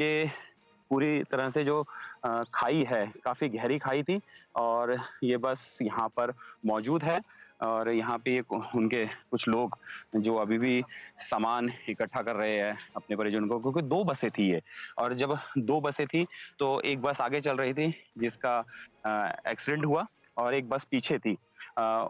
ये पूरी तरह से जो खाई है, काफ़ी गहरी खाई थी और ये बस यहाँ पर मौजूद है और यहाँ पे एक उनके कुछ लोग जो अभी भी सामान इकट्ठा कर रहे हैं अपने परिजनों को, क्योंकि 2 बसें थी ये। और जब 2 बसें थी तो एक बस आगे चल रही थी जिसका एक्सीडेंट हुआ और एक बस पीछे थी। अ,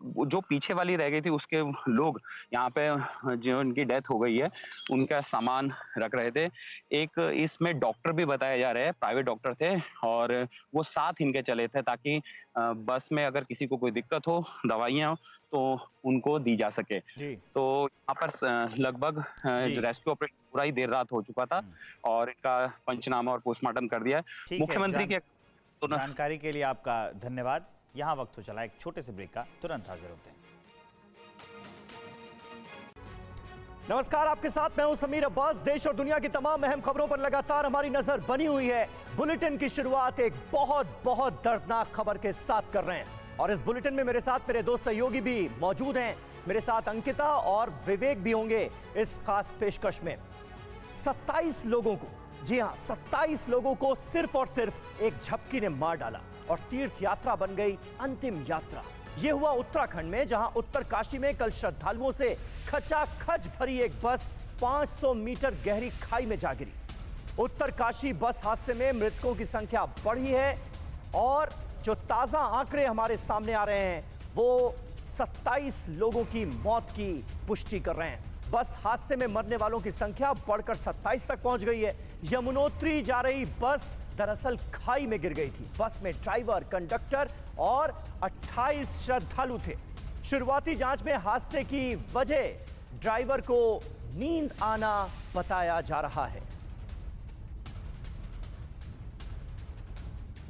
वो जो पीछे वाली रह गई थी उसके लोग यहाँ पे जो उनकी डेथ हो गई है, उनका सामान रख रहे थे। एक इसमें डॉक्टर भी बताए जा रहे हैं, प्राइवेट डॉक्टर थे और वो साथ इनके चले थे ताकि बस में अगर किसी को कोई दिक्कत हो, दवाइयाँ हो, तो उनको दी जा सके। जी, तो यहाँ पर लगभग जी। रेस्क्यू ऑपरेशन पूरा ही देर रात हो चुका था हुँ, और इनका पंचनामा और पोस्टमार्टम कर दिया है। ठीक है। मुख्यमंत्री के तुरंत जानकारी के लिए आपका धन्यवाद। यहाँ वक्त हो चला एक छोटे से ब्रेक का, तुरंत हाजिर होते हैं। नमस्कार, आपके साथ मैं हूं समीर अब्बास। देश और दुनिया की तमाम अहम खबरों पर लगातार हमारी नजर बनी हुई है। बुलेटिन की शुरुआत एक बहुत दर्दनाक खबर के साथ कर रहे हैं और इस बुलेटिन में मेरे साथ मेरे दो सहयोगी भी मौजूद हैं। मेरे साथ अंकिता और विवेक भी होंगे इस खास पेशकश में। 27 लोगों को, जी हां, 27 लोगों को सिर्फ और सिर्फ एक झपकी ने मार डाला और तीर्थ यात्रा बन गई अंतिम यात्रा। यह हुआ उत्तराखंड में, जहां उत्तरकाशी में कल श्रद्धालुओं से खचाखच भरी एक बस 500 मीटर गहरी खाई में जा गिरी। उत्तरकाशी बस हादसे में मृतकों की संख्या बढ़ी है और जो ताजा आंकड़े हमारे सामने आ रहे हैं वो 27 लोगों की मौत की पुष्टि कर रहे हैं। बस हादसे में मरने वालों की संख्या बढ़कर 27 तक पहुंच गई है। यमुनोत्री जा रही बस दरअसल खाई में गिर गई थी। बस में ड्राइवर, कंडक्टर और 28 श्रद्धालु थे। शुरुआती जांच में हादसे की वजह ड्राइवर को नींद आना बताया जा रहा है।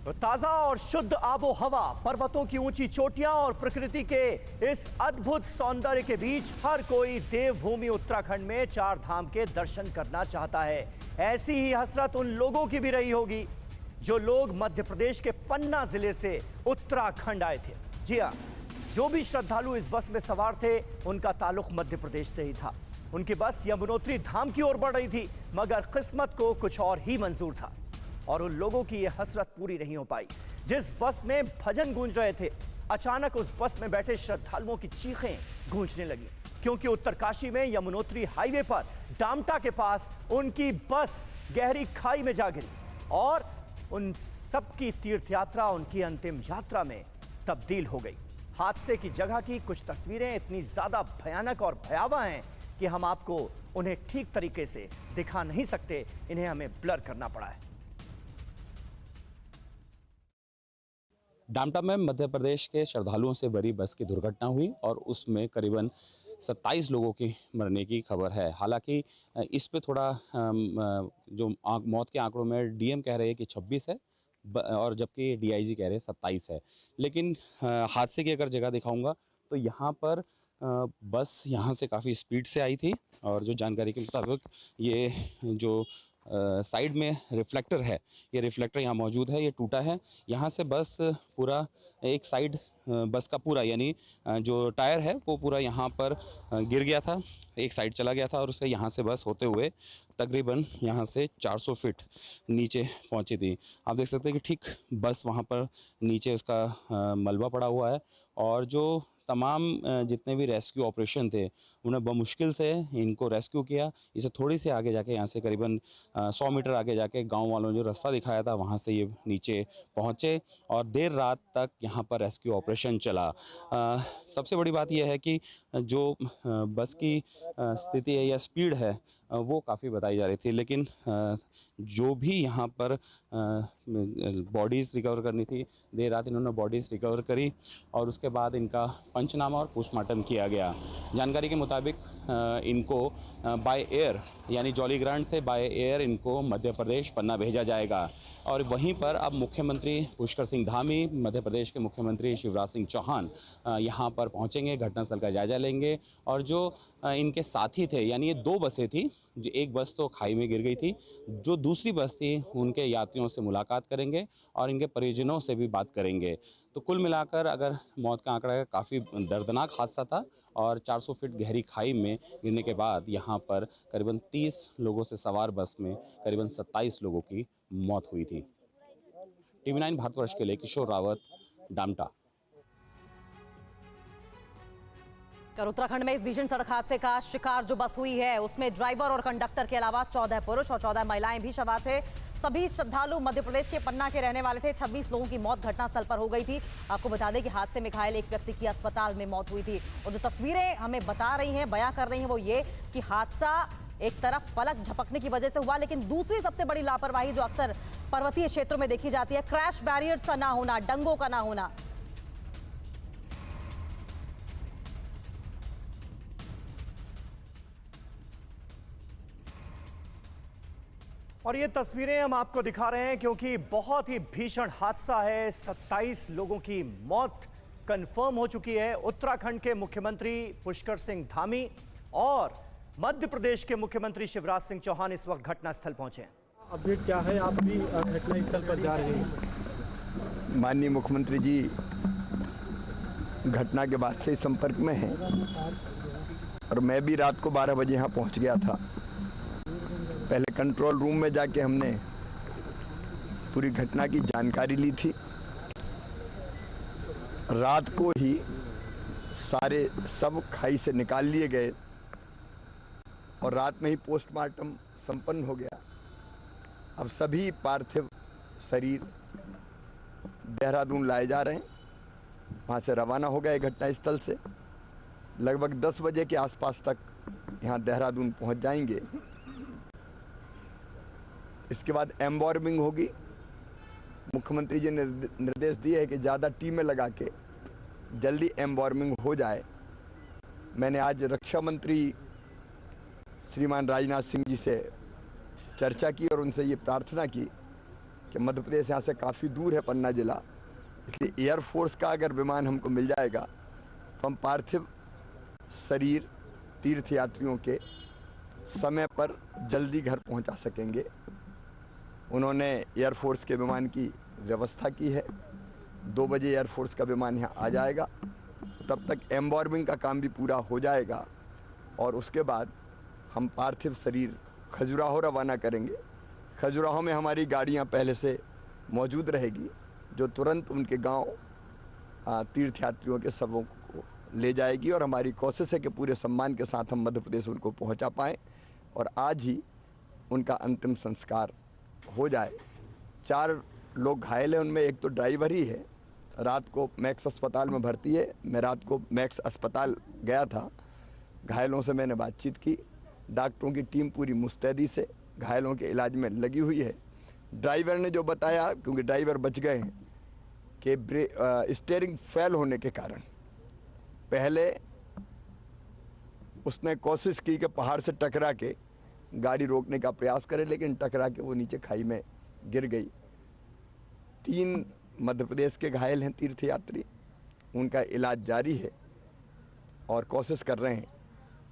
तो ताजा और शुद्ध आबो हवा, पर्वतों की ऊंची चोटियां और प्रकृति के इस अद्भुत सौंदर्य के बीच हर कोई देवभूमि उत्तराखंड में 4 धाम के दर्शन करना चाहता है। ऐसी ही हसरत उन लोगों की भी रही होगी जो लोग मध्य प्रदेश के पन्ना जिले से उत्तराखंड आए थे। जी हां, जो भी श्रद्धालु इस बस में सवार थे उनका ताल्लुक मध्य प्रदेश से ही था। उनकी बस यमुनोत्री धाम की ओर बढ़ रही थी, मगर किस्मत को कुछ और ही मंजूर था और उन लोगों की यह हसरत पूरी नहीं हो पाई। जिस बस में भजन गूंज रहे थे, अचानक उस बस में बैठे श्रद्धालुओं की चीखें गूंजने लगी, क्योंकि उत्तरकाशी में यमुनोत्री हाईवे पर डामटा के पास उनकी बस गहरी खाई में जा गिरी और उन सबकी तीर्थ यात्रा उनकी अंतिम यात्रा में तब्दील हो गई। हादसे की जगह की कुछ तस्वीरें इतनी ज्यादा भयानक और भयावह हैं कि हम आपको उन्हें ठीक तरीके से दिखा नहीं सकते, इन्हें हमें ब्लर करना पड़ा है। डामटा में मध्य प्रदेश के श्रद्धालुओं से भरी बस की दुर्घटना हुई और उसमें करीबन 27 लोगों की मरने की खबर है। हालांकि इस पे थोड़ा जो मौत के आंकड़ों में डीएम कह रहे हैं कि 26 है और जबकि डीआईजी कह रहे हैं 27 है। लेकिन हादसे की अगर जगह दिखाऊंगा तो यहाँ पर बस यहाँ से काफ़ी स्पीड से आई थी और जो जानकारी के मुताबिक ये जो साइड में रिफ्लेक्टर है, ये रिफ्लेक्टर यहाँ मौजूद है, ये टूटा है। यहाँ से बस पूरा एक साइड बस का पूरा यानी जो टायर है वो पूरा यहाँ पर गिर गया था, एक साइड चला गया था और उससे यहाँ से बस होते हुए तकरीबन यहाँ से 400 फीट नीचे पहुँची थी। आप देख सकते हैं कि ठीक बस वहाँ पर नीचे उसका मलबा पड़ा हुआ है और जो तमाम जितने भी रेस्क्यू ऑपरेशन थे उन्हें बमुश्किल से इनको रेस्क्यू किया। इसे थोड़ी सी आगे जाके यहाँ से करीबन 100 मीटर आगे जाके गांव वालों ने जो रास्ता दिखाया था वहाँ से ये नीचे पहुँचे और देर रात तक यहाँ पर रेस्क्यू ऑपरेशन चला। सबसे बड़ी बात यह है कि जो बस की स्थिति है या स्पीड है वो काफ़ी बताई जा रही थी, लेकिन जो भी यहाँ पर बॉडीज़ रिकवर करनी थी, देर रात इन्होंने बॉडीज़ रिकवर करी और उसके बाद इनका पंचनामा और पोस्टमार्टम किया गया। जानकारी के मुताबिक इनको बाय एयर यानी जॉलीग्रांट से बाय एयर इनको मध्य प्रदेश पन्ना भेजा जाएगा और वहीं पर अब मुख्यमंत्री पुष्कर सिंह धामी, मध्य प्रदेश के मुख्यमंत्री शिवराज सिंह चौहान यहाँ पर पहुँचेंगे, घटनास्थल का जायजा लेंगे और जो इनके साथी थे, यानी ये 2 बसें थी, जो एक बस तो खाई में गिर गई थी, जो दूसरी बस थी उनके यात्रियों से मुलाकात करेंगे और इनके परिजनों से भी बात करेंगे। तो कुल मिलाकर अगर मौत का आंकड़ा काफ़ी दर्दनाक हादसा था और 400 फीट गहरी खाई में गिरने के बाद यहाँ पर करीबन 30 लोगों से सवार बस में करीबन 27 लोगों की मौत हुई थी। TV9 भारतवर्ष के लिए किशोर रावत, डामटा। और उत्तराखंड में इस भीषण सड़क हादसे का शिकार जो बस हुई है उसमें ड्राइवर और कंडक्टर के अलावा 14 पुरुष और 14 महिलाएं भी सवार थे। सभी श्रद्धालु मध्य प्रदेश के पन्ना के रहने वाले थे। 26 लोगों की मौत घटनास्थल पर हो गई थी। आपको बता दें कि हादसे में घायल एक व्यक्ति की अस्पताल में मौत हुई थी। और जो तस्वीरें हमें बता रही हैं, बयां कर रही हैं, वो ये कि हादसा एक तरफ पलक झपकने की वजह से हुआ, लेकिन दूसरी सबसे बड़ी लापरवाही जो अक्सर पर्वतीय क्षेत्रों में देखी जाती है, क्रैश बैरियर्स का ना होना, डंगों का ना होना। और ये तस्वीरें हम आपको दिखा रहे हैं क्योंकि बहुत ही भीषण हादसा है। 27 लोगों की मौत कंफर्म हो चुकी है। उत्तराखंड के मुख्यमंत्री पुष्कर सिंह धामी और मध्य प्रदेश के मुख्यमंत्री शिवराज सिंह चौहान इस वक्त घटनास्थल पहुंचे हैं। अपडेट क्या है? आप भी घटनास्थल पर जा रहे हैं। माननीय मुख्यमंत्री जी घटना के बाद से ही संपर्क में हैं और मैं भी रात को 12 बजे यहाँ पहुँच गया था। पहले कंट्रोल रूम में जाके हमने पूरी घटना की जानकारी ली थी। रात को ही सारे सब खाई से निकाल लिए गए और रात में ही पोस्टमार्टम संपन्न हो गया। अब सभी पार्थिव शरीर देहरादून लाए जा रहे हैं। वहाँ से रवाना हो गए घटनास्थल से। लगभग 10 बजे के आसपास तक यहाँ देहरादून पहुँच जाएंगे। इसके बाद एम्बॉर्मिंग होगी। मुख्यमंत्री जी ने निर्देश दिए है कि ज़्यादा टीमें लगा के जल्दी एम्बॉर्मिंग हो जाए। मैंने आज रक्षा मंत्री श्रीमान राजनाथ सिंह जी से चर्चा की और उनसे ये प्रार्थना की कि मध्य प्रदेश यहाँ से काफ़ी दूर है पन्ना जिला, इसलिए एयरफोर्स का अगर विमान हमको मिल जाएगा तो हम पार्थिव शरीर तीर्थयात्रियों के समय पर जल्दी घर पहुँचा सकेंगे। उन्होंने एयरफोर्स के विमान की व्यवस्था की है। 2 बजे एयरफोर्स का विमान यहाँ आ जाएगा। तब तक एम्बॉर्मिंग का काम भी पूरा हो जाएगा और उसके बाद हम पार्थिव शरीर खजुराहो रवाना करेंगे। खजुराहो में हमारी गाड़ियाँ पहले से मौजूद रहेगी जो तुरंत उनके गांव तीर्थयात्रियों के शवों को ले जाएगी और हमारी कोशिश है कि पूरे सम्मान के साथ हम मध्य प्रदेश उनको पहुँचा पाएँ और आज ही उनका अंतिम संस्कार हो जाए। 4 लोग घायल हैं, उनमें एक तो ड्राइवर ही है। रात को मैक्स अस्पताल में भर्ती है। मैं रात को मैक्स अस्पताल गया था। घायलों से मैंने बातचीत की। डॉक्टरों की टीम पूरी मुस्तैदी से घायलों के इलाज में लगी हुई है। ड्राइवर ने जो बताया, क्योंकि ड्राइवर बच गए हैं, कि स्टीयरिंग फेल होने के कारण पहले उसने कोशिश की कि पहाड़ से टकरा के गाड़ी रोकने का प्रयास करे, लेकिन टकरा के वो नीचे खाई में गिर गई। 3 मध्य प्रदेश के घायल हैं तीर्थयात्री। उनका इलाज जारी है और कोशिश कर रहे हैं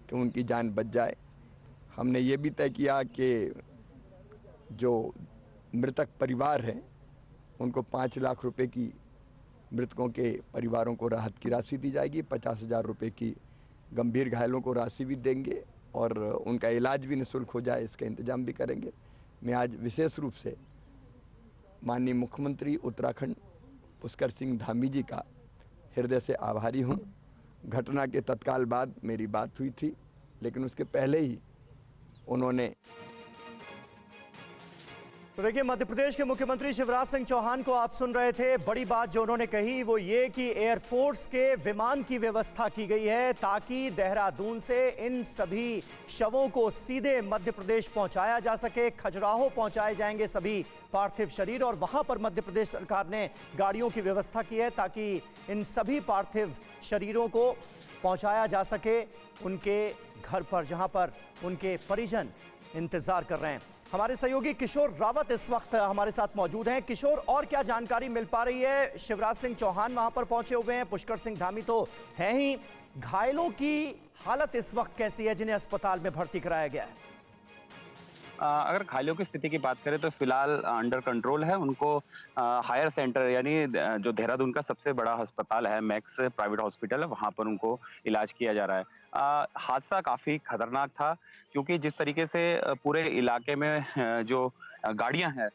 कि उनकी जान बच जाए। हमने ये भी तय किया कि जो मृतक परिवार है उनको 5 लाख रुपए की मृतकों के परिवारों को राहत की राशि दी जाएगी। 50,000 रुपये की गंभीर घायलों को राशि भी देंगे और उनका इलाज भी निःशुल्क हो जाए, इसका इंतजाम भी करेंगे। मैं आज विशेष रूप से माननीय मुख्यमंत्री उत्तराखंड पुष्कर सिंह धामी जी का हृदय से आभारी हूँ। घटना के तत्काल बाद मेरी बात हुई थी, लेकिन उसके पहले ही उन्होंने तो देखिए, मध्य प्रदेश के मुख्यमंत्री शिवराज सिंह चौहान को आप सुन रहे थे। बड़ी बात जो उन्होंने कही वो ये कि एयरफोर्स के विमान की व्यवस्था की गई है ताकि देहरादून से इन सभी शवों को सीधे मध्य प्रदेश पहुंचाया जा सके। खजुराहो पहुंचाए जाएंगे सभी पार्थिव शरीर और वहां पर मध्य प्रदेश सरकार ने गाड़ियों की व्यवस्था की है ताकि इन सभी पार्थिव शरीरों को पहुंचाया जा सके उनके घर पर, जहां पर उनके परिजन इंतजार कर रहे हैं। हमारे सहयोगी किशोर रावत इस वक्त हमारे साथ मौजूद हैं। किशोर, और क्या जानकारी मिल पा रही है? शिवराज सिंह चौहान वहां पर पहुंचे हुए हैं, पुष्कर सिंह धामी तो हैं ही। घायलों की हालत इस वक्त कैसी है जिन्हें अस्पताल में भर्ती कराया गया है? अगर घायलों की स्थिति की बात करें तो फिलहाल अंडर कंट्रोल है। उनको हायर सेंटर यानी जो देहरादून का सबसे बड़ा अस्पताल है, मैक्स प्राइवेट हॉस्पिटल है, वहाँ पर उनको इलाज किया जा रहा है। हादसा काफ़ी खतरनाक था क्योंकि जिस तरीके से पूरे इलाके में जो गाड़ियाँ हैं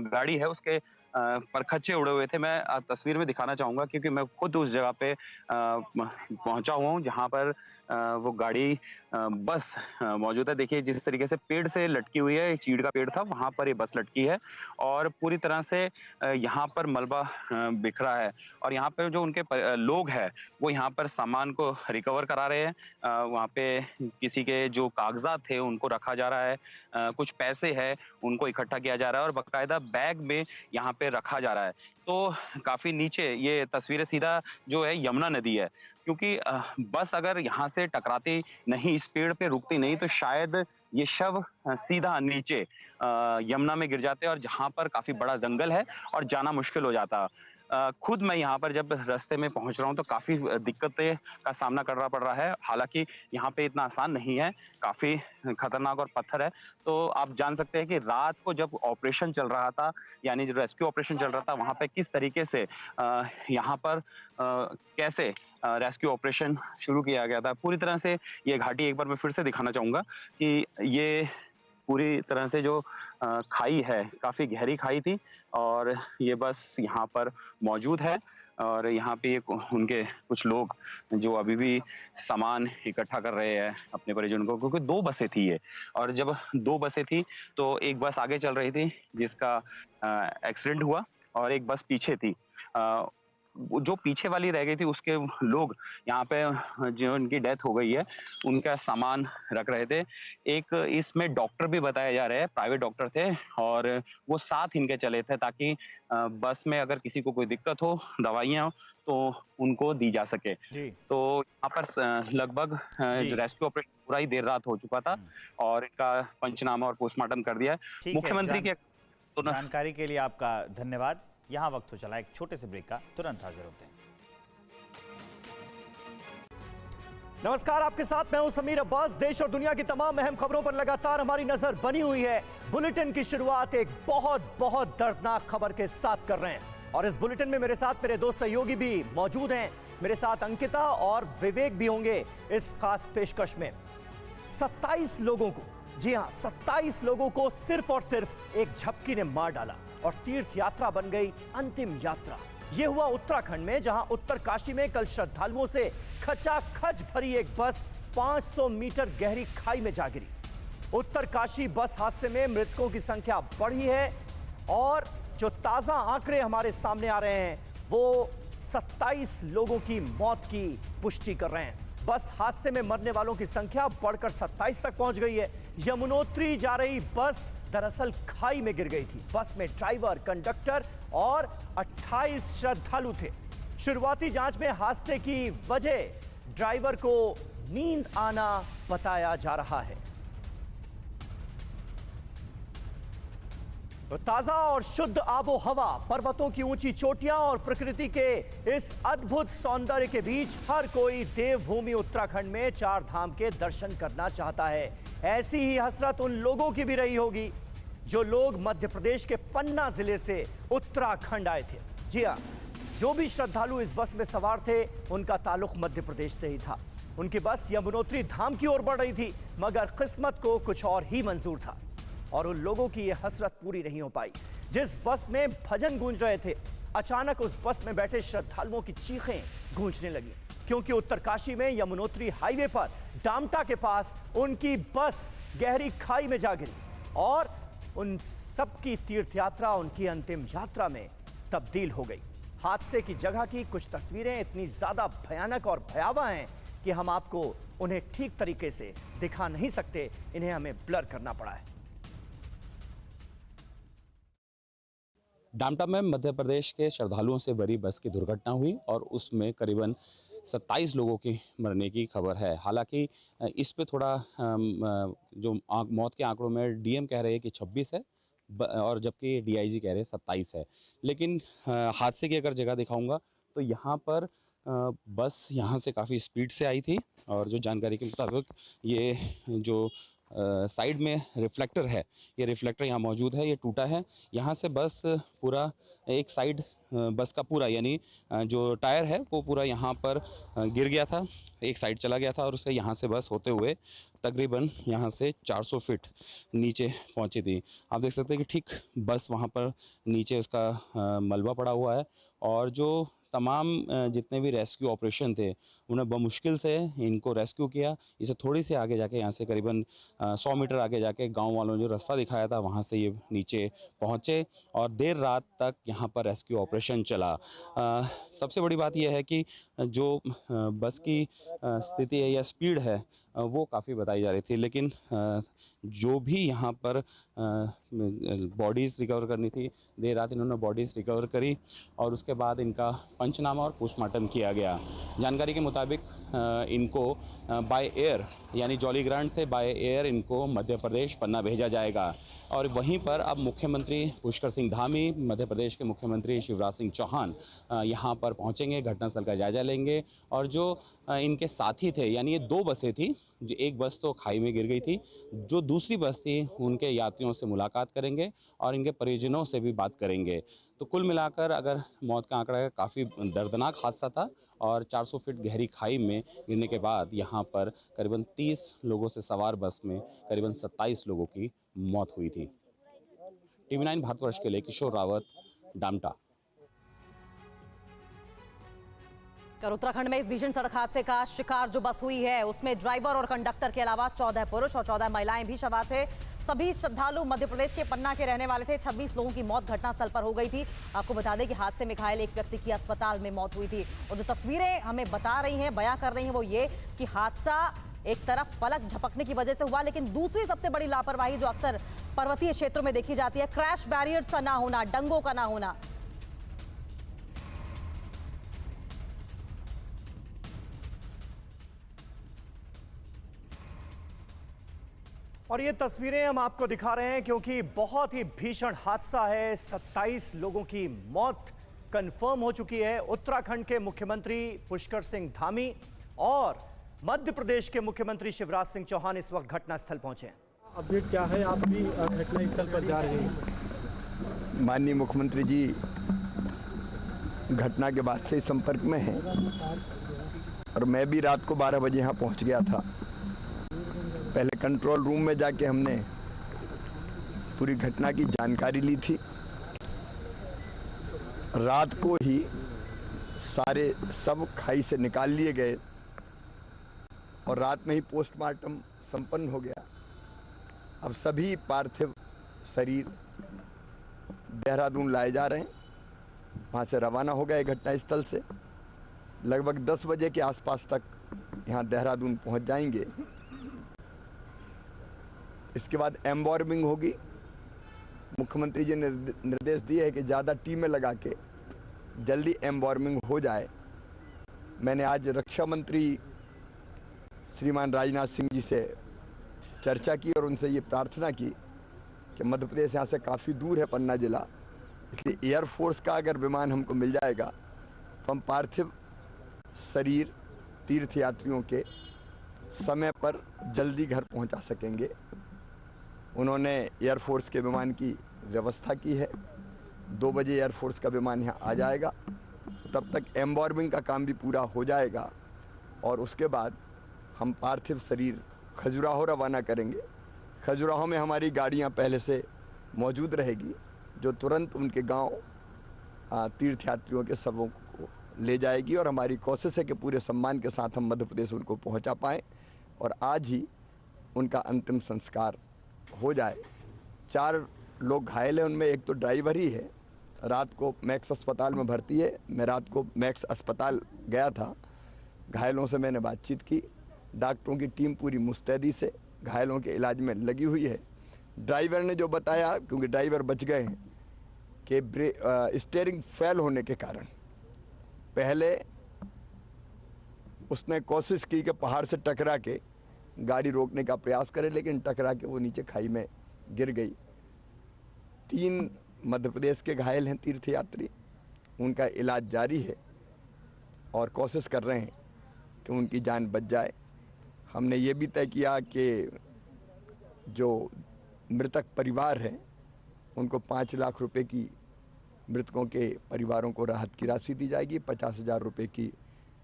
गाड़ी है उसके परखच्चे उड़े हुए थे। मैं तस्वीर में दिखाना चाहूँगा क्योंकि मैं खुद उस जगह पे पहुँचा हुआ हूँ जहाँ पर वो गाड़ी बस मौजूद है। देखिए जिस तरीके से पेड़ से लटकी हुई है, चीड़ का पेड़ था, वहाँ पर ये बस लटकी है और पूरी तरह से यहाँ पर मलबा बिखरा है और यहाँ पे जो उनके लोग हैं, वो यहाँ पर सामान को रिकवर करा रहे हैं। वहाँ पे किसी के जो कागज़ात थे, उनको रखा जा रहा है। कुछ पैसे हैं, उनको इकट्ठा किया जा रहा है और बाकायदा बैग में यहाँ पे रखा जा रहा है। तो काफ़ी नीचे ये तस्वीरें सीधा जो है यमुना नदी है क्योंकि बस अगर यहाँ से टकराती नहीं, इस पेड़ पे रुकती नहीं तो शायद ये शव सीधा नीचे यमुना में गिर जाते और जहाँ पर काफ़ी बड़ा जंगल है और जाना मुश्किल हो जाता। खुद मैं यहाँ पर जब रास्ते में पहुँच रहा हूँ तो काफ़ी दिक्कतें का सामना करना पड़ रहा है। हालाँकि यहाँ पे इतना आसान नहीं है, काफ़ी खतरनाक और पत्थर है। तो आप जान सकते हैं कि रात को जब ऑपरेशन चल रहा था, यानी जो रेस्क्यू ऑपरेशन चल रहा था, वहाँ पे किस तरीके से यहाँ पर कैसे रेस्क्यू ऑपरेशन शुरू किया गया था। पूरी तरह से ये घाटी एक बार मैं फिर से दिखाना चाहूँगा कि ये पूरी तरह से जो खाई है, काफ़ी गहरी खाई थी और ये बस यहाँ पर मौजूद है और यहाँ पे उनके कुछ लोग जो अभी भी सामान इकट्ठा कर रहे हैं अपने परिजनों को, क्योंकि 2 बसें थी ये और जब 2 बसें थी तो एक बस आगे चल रही थी जिसका एक्सीडेंट हुआ और एक बस पीछे थी। जो पीछे वाली रह गई थी उसके लोग यहाँ पे जो उनकी डेथ हो गई है उनका सामान रख रहे थे। एक इसमें डॉक्टर भी बताया जा रहा है, प्राइवेट डॉक्टर थे और वो साथ इनके चले थे ताकि बस में अगर किसी को कोई दिक्कत हो, दवाइयाँ हो तो उनको दी जा सके। तो यहाँ पर लगभग रेस्क्यू ऑपरेशन पूरा ही देर रात हो चुका था और इनका पंचनामा और पोस्टमार्टम कर दिया है। मुख्यमंत्री के जानकारी के लिए आपका धन्यवाद। यहाँ वक्त हो चला एक छोटे से ब्रेक का, तुरंत हाजिर होते हैं। नमस्कार, आपके साथ मैं हूं समीर अब्बास। देश और दुनिया की तमाम अहम खबरों पर लगातार हमारी नजर बनी हुई है। बुलेटिन की शुरुआत एक बहुत दर्दनाक खबर के साथ कर रहे हैं और इस बुलेटिन में मेरे साथ मेरे 2 सहयोगी भी मौजूद हैं। मेरे साथ अंकिता और विवेक भी होंगे इस खास पेशकश में। 27 लोगों को, जी हां 27 लोगों को सिर्फ और सिर्फ एक झपकी ने मार डाला और तीर्थ यात्रा बन गई अंतिम यात्रा। यह हुआ उत्तराखंड में, जहां उत्तरकाशी में कल श्रद्धालुओं से खचाखच भरी एक बस 500 मीटर गहरी खाई में जा गिरी। उत्तरकाशी बस हादसे में मृतकों की संख्या बढ़ी है और जो ताजा आंकड़े हमारे सामने आ रहे हैं वो 27 लोगों की मौत की पुष्टि कर रहे हैं। बस हादसे में मरने वालों की संख्या बढ़कर 27 तक पहुंच गई है। यमुनोत्री जा रही बस दरअसल खाई में गिर गई थी। बस में ड्राइवर, कंडक्टर और 28 श्रद्धालु थे। शुरुआती जांच में हादसे की वजह ड्राइवर को नींद आना बताया जा रहा है। तो ताजा और शुद्ध आबो हवा, पर्वतों की ऊंची चोटियां और प्रकृति के इस अद्भुत सौंदर्य के बीच हर कोई देवभूमि उत्तराखंड में 4 धाम के दर्शन करना चाहता है। ऐसी ही हसरत उन लोगों की भी रही होगी जो लोग मध्य प्रदेश के पन्ना जिले से उत्तराखंड आए थे। जी हां, जो भी श्रद्धालु इस बस में सवार थे उनका ताल्लुक मध्य प्रदेश से ही था। उनकी बस यमुनोत्री धाम की ओर बढ़ रही थी, मगर किस्मत को कुछ और ही मंजूर था और उन लोगों की यह हसरत पूरी नहीं हो पाई। जिस बस में भजन गूंज रहे थे, अचानक उस बस में बैठे श्रद्धालुओं की चीखें गूंजने लगी, क्योंकि उत्तरकाशी में यमुनोत्री हाईवे पर डामटा के पास उनकी बस गहरी खाई में जा गिरी और उन सबकी तीर्थ यात्रा उनकी अंतिम यात्रा में तब्दील हो गई। हादसे की जगह की कुछ तस्वीरें इतनी ज्यादा भयानक और भयावह हैं कि हम आपको उन्हें ठीक तरीके से दिखा नहीं सकते, इन्हें हमें ब्लर करना पड़ा है। डामटा में मध्य प्रदेश के श्रद्धालुओं से भरी बस की दुर्घटना हुई और उसमें करीबन 27 लोगों की मरने की खबर है। हालांकि इस पे थोड़ा जो मौत के आंकड़ों में डीएम कह रहे हैं कि 26 है और जबकि डीआईजी कह रहे हैं 27 है। लेकिन हादसे की अगर जगह दिखाऊंगा तो यहाँ पर बस यहाँ से काफ़ी स्पीड से आई थी और जो जानकारी के मुताबिक ये जो साइड में रिफ्लेक्टर है, ये रिफ्लेक्टर यहाँ मौजूद है, ये टूटा है। यहाँ से बस पूरा एक साइड बस का पूरा यानी जो टायर है वो पूरा यहाँ पर गिर गया था, एक साइड चला गया था और उससे यहाँ से बस होते हुए तकरीबन यहाँ से 400 फीट नीचे पहुँची थी। आप देख सकते हैं कि ठीक बस वहाँ पर नीचे उसका मलबा पड़ा हुआ है और जो तमाम जितने भी रेस्क्यू ऑपरेशन थे उन्हें बमुश्किल से इनको रेस्क्यू किया। इसे थोड़ी सी आगे जाके यहाँ से करीबन 100 मीटर आगे जाके गांव वालों ने जो रास्ता दिखाया था वहाँ से ये नीचे पहुँचे और देर रात तक यहाँ पर रेस्क्यू ऑपरेशन चला। सबसे बड़ी बात यह है कि जो बस की स्थिति है या स्पीड है वो काफ़ी बताई जा रही थी, लेकिन जो भी यहाँ पर बॉडीज़ रिकवर करनी थी, देर रात इन्होंने बॉडीज़ रिकवर करी और उसके बाद इनका पंचनामा और पोस्टमार्टम किया गया। जानकारी के मुताबिक इनको बाय एयर यानी जॉलीग्रांट से बाय एयर इनको मध्य प्रदेश पन्ना भेजा जाएगा और वहीं पर अब मुख्यमंत्री पुष्कर सिंह धामी, मध्य प्रदेश के मुख्यमंत्री शिवराज सिंह चौहान यहाँ पर पहुँचेंगे, घटनास्थल का जायजा लेंगे और जो इनके साथी थे यानी ये 2 बसें थी, जो एक बस तो खाई में गिर गई थी, जो दूसरी बस थी उनके यात्रियों से मुलाकात करेंगे और इनके परिजनों से भी बात करेंगे। तो कुल मिलाकर अगर मौत का आंकड़ा काफ़ी दर्दनाक हादसा था और 400 फीट गहरी खाई में गिरने के बाद यहाँ पर करीबन 30 लोगों से सवार बस में करीबन 27 लोगों की मौत हुई थी। TV9 भारतवर्ष के लिए किशोर रावत, डामटा। और उत्तराखंड में इस भीषण सड़क हादसे का शिकार जो बस हुई है उसमें ड्राइवर और कंडक्टर के अलावा 14 पुरुष और 14 महिलाएं भी सवार थे। सभी श्रद्धालु मध्य प्रदेश के पन्ना के रहने वाले थे। 26 लोगों की मौत घटनास्थल पर हो गई थी। आपको बता दें कि हादसे में घायल एक व्यक्ति की अस्पताल में मौत हुई थी और जो तस्वीरें हमें बता रही हैं, बयां कर रही हैं, वो ये कि हादसा एक तरफ पलक झपकने की वजह से हुआ, लेकिन दूसरी सबसे बड़ी लापरवाही जो अक्सर पर्वतीय क्षेत्रों में देखी जाती है, क्रैश बैरियर्स का ना होना, डंगों का ना होना। और ये तस्वीरें हम आपको दिखा रहे हैं क्योंकि बहुत ही भीषण हादसा है। 27 लोगों की मौत कंफर्म हो चुकी है। उत्तराखंड के मुख्यमंत्री पुष्कर सिंह धामी और मध्य प्रदेश के मुख्यमंत्री शिवराज सिंह चौहान इस वक्त घटनास्थल पहुंचे। अपडेट क्या है, आप भी घटनास्थल पर जा रहे हैं? माननीय मुख्यमंत्री जी घटना के बाद से संपर्क में हैं और मैं भी रात को 12 बजे यहाँ पहुँच गया था। पहले कंट्रोल रूम में जाके हमने पूरी घटना की जानकारी ली थी। रात को ही सारे सब खाई से निकाल लिए गए और रात में ही पोस्टमार्टम संपन्न हो गया। अब सभी पार्थिव शरीर देहरादून लाए जा रहे हैं। वहाँ से रवाना हो गए घटनास्थल से। लगभग 10 बजे के आसपास तक यहाँ देहरादून पहुँच जाएंगे। इसके बाद एम्बॉर्मिंग होगी। मुख्यमंत्री जी ने निर्देश दिए है कि ज़्यादा टीमें लगा के जल्दी एम्बॉर्मिंग हो जाए। मैंने आज रक्षा मंत्री श्रीमान राजनाथ सिंह जी से चर्चा की और उनसे ये प्रार्थना की कि मध्य प्रदेश यहाँ से काफ़ी दूर है पन्ना जिला, इसलिए एयरफोर्स का अगर विमान हमको मिल जाएगा तो हम पार्थिव शरीर तीर्थयात्रियों के समय पर जल्दी घर पहुँचा सकेंगे। उन्होंने एयरफोर्स के विमान की व्यवस्था की है। 2 बजे एयरफोर्स का विमान यहाँ आ जाएगा। तब तक एम्बॉर्मिंग का काम भी पूरा हो जाएगा और उसके बाद हम पार्थिव शरीर खजुराहो रवाना करेंगे। खजुराहो में हमारी गाड़ियाँ पहले से मौजूद रहेगी जो तुरंत उनके गांव तीर्थयात्रियों के शवों को ले जाएगी और हमारी कोशिश है कि पूरे सम्मान के साथ हम मध्य प्रदेश उनको पहुँचा पाएँ और आज ही उनका अंतिम संस्कार हो जाए। 4 लोग घायल हैं, उनमें एक तो ड्राइवर ही है। रात को मैक्स अस्पताल में भर्ती है। मैं रात को मैक्स अस्पताल गया था। घायलों से मैंने बातचीत की। डॉक्टरों की टीम पूरी मुस्तैदी से घायलों के इलाज में लगी हुई है। ड्राइवर ने जो बताया, क्योंकि ड्राइवर बच गए हैं, कि स्टीयरिंग फेल होने के कारण पहले उसने कोशिश की कि पहाड़ से टकरा के गाड़ी रोकने का प्रयास करे, लेकिन टकरा के वो नीचे खाई में गिर गई। 3 मध्य प्रदेश के घायल हैं तीर्थयात्री, उनका इलाज जारी है और कोशिश कर रहे हैं कि उनकी जान बच जाए। हमने ये भी तय किया कि जो मृतक परिवार हैं उनको 5 लाख रुपए की मृतकों के परिवारों को राहत की राशि दी जाएगी। 50,000 रुपए की